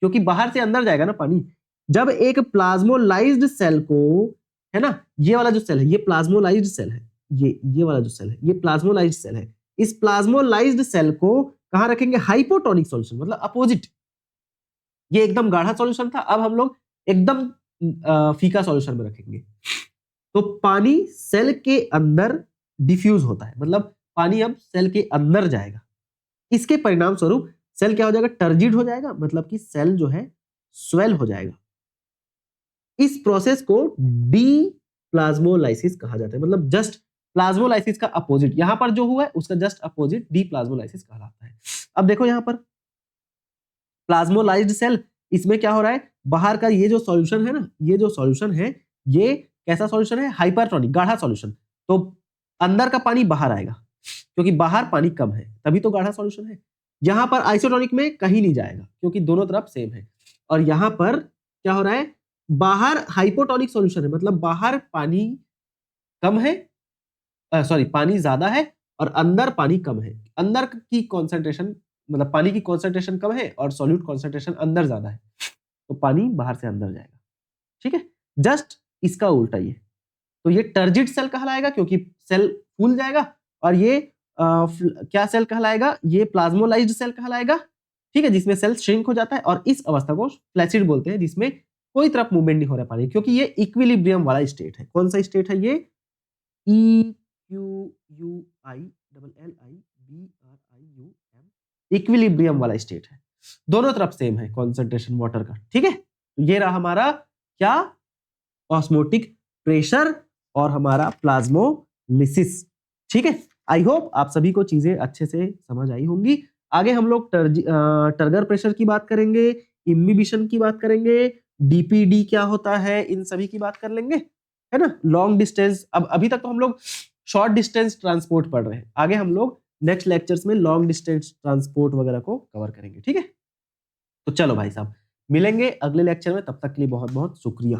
क्योंकि बाहर से अंदर जाएगा ना पानी। जब एक प्लाज्मोलाइज्ड सेल को, है ना, ये वाला जो सेल है ये प्लाज्मोलाइज्ड सेल है, ये वाला जो सेल है ये प्लाज्मोलाइज्ड सेल है। इस प्लाज्मोलाइज्ड सेल को कहां रखेंगे, हाइपोटोनिक सॉल्यूशन, मतलब अपोजिट। ये एकदम गाढ़ा सॉल्यूशन था, अब हम लोग एकदम फीका सॉल्यूशन में रखेंगे। तो पानी सेल के अंदर डिफ्यूज होता है, मतलब पानी अब सेल के अंदर जाएगा। इसके परिणाम स्वरूप सेल क्या हो जाएगा, टर्जिड हो जाएगा, मतलब कि सेल जो है स्वेल हो जाएगा। इस प्रोसेस को डी प्लाज्मोलाइसिस कहा जाता है, मतलब जस्ट प्लाज्मोलाइसिस का अपोजिट, यहां पर जो हुआ है उसका जस्ट अपोजिट डी प्लाज्मोलाइसिस कहलाता है। अब देखो यहां पर प्लाज्मोलाइज्ड सेल, इसमें क्या हो रहा है, बाहर का ये जो सॉल्यूशन है ना, ये जो सॉल्यूशन है ये कैसा सॉल्यूशन है, हाइपरटोनिक, गाढ़ा सॉल्यूशन। तो अंदर का पानी बाहर आएगा, क्योंकि बाहर पानी कम है, तभी तो गाढ़ा सॉल्यूशन है। यहां पर आइसोटोनिक में कहीं नहीं जाएगा, क्योंकि दोनों तरफ सेम है। और यहां पर क्या हो रहा है, बाहर हाइपोटोनिक सॉल्यूशन है, मतलब बाहर पानी कम है, सॉरी पानी ज्यादा है, और अंदर पानी कम है। अंदर की कॉन्सेंट्रेशन, मतलब पानी की कॉन्सेंट्रेशन कम है और सॉल्यूट कॉन्सेंट्रेशन अंदर ज्यादा है, तो पानी बाहर से अंदर जाएगा, ठीक है। जस्ट इसका उल्टा ये, तो ये टर्जिड सेल कहलाएगा क्योंकि सेल फूल जाएगा, और ये क्या सेल कहलाएगा, ये प्लाज्मोलाइज्ड सेल कहलाएगा, ठीक है, जिसमें सेल श्रिंक हो जाता है। और इस अवस्था को फ्लैसिड बोलते हैं, जिसमें कोई तरफ मूवमेंट नहीं हो रहा पानी, क्योंकि ये इक्विलिब्रियम वाला स्टेट है। कौन सा स्टेट है ये, E Q U I double L I B R I U M, equilibrium वाला स्टेट है। दोनों तरफ सेम है कॉन्सेंट्रेशन वाटर का, ठीक है। ये रहा हमारा क्या, ऑस्मोटिक प्रेशर और हमारा प्लाज्मोलिसिस, ठीक है। आई होप आप सभी को चीजें अच्छे से समझ आई होंगी। आगे हम लोग टर्गर प्रेशर की बात करेंगे, इम्बिबिशन की बात करेंगे, डीपीडी क्या होता है, इन सभी की बात कर लेंगे, है ना। लॉन्ग डिस्टेंस, अब अभी तक तो हम लोग शॉर्ट डिस्टेंस ट्रांसपोर्ट पढ़ रहे हैं, आगे हम लोग नेक्स्ट लेक्चर्स में लॉन्ग डिस्टेंस ट्रांसपोर्ट वगैरह को कवर करेंगे, ठीक है। तो चलो भाई साहब, मिलेंगे अगले लेक्चर में, तब तक के लिए बहुत बहुत शुक्रिया।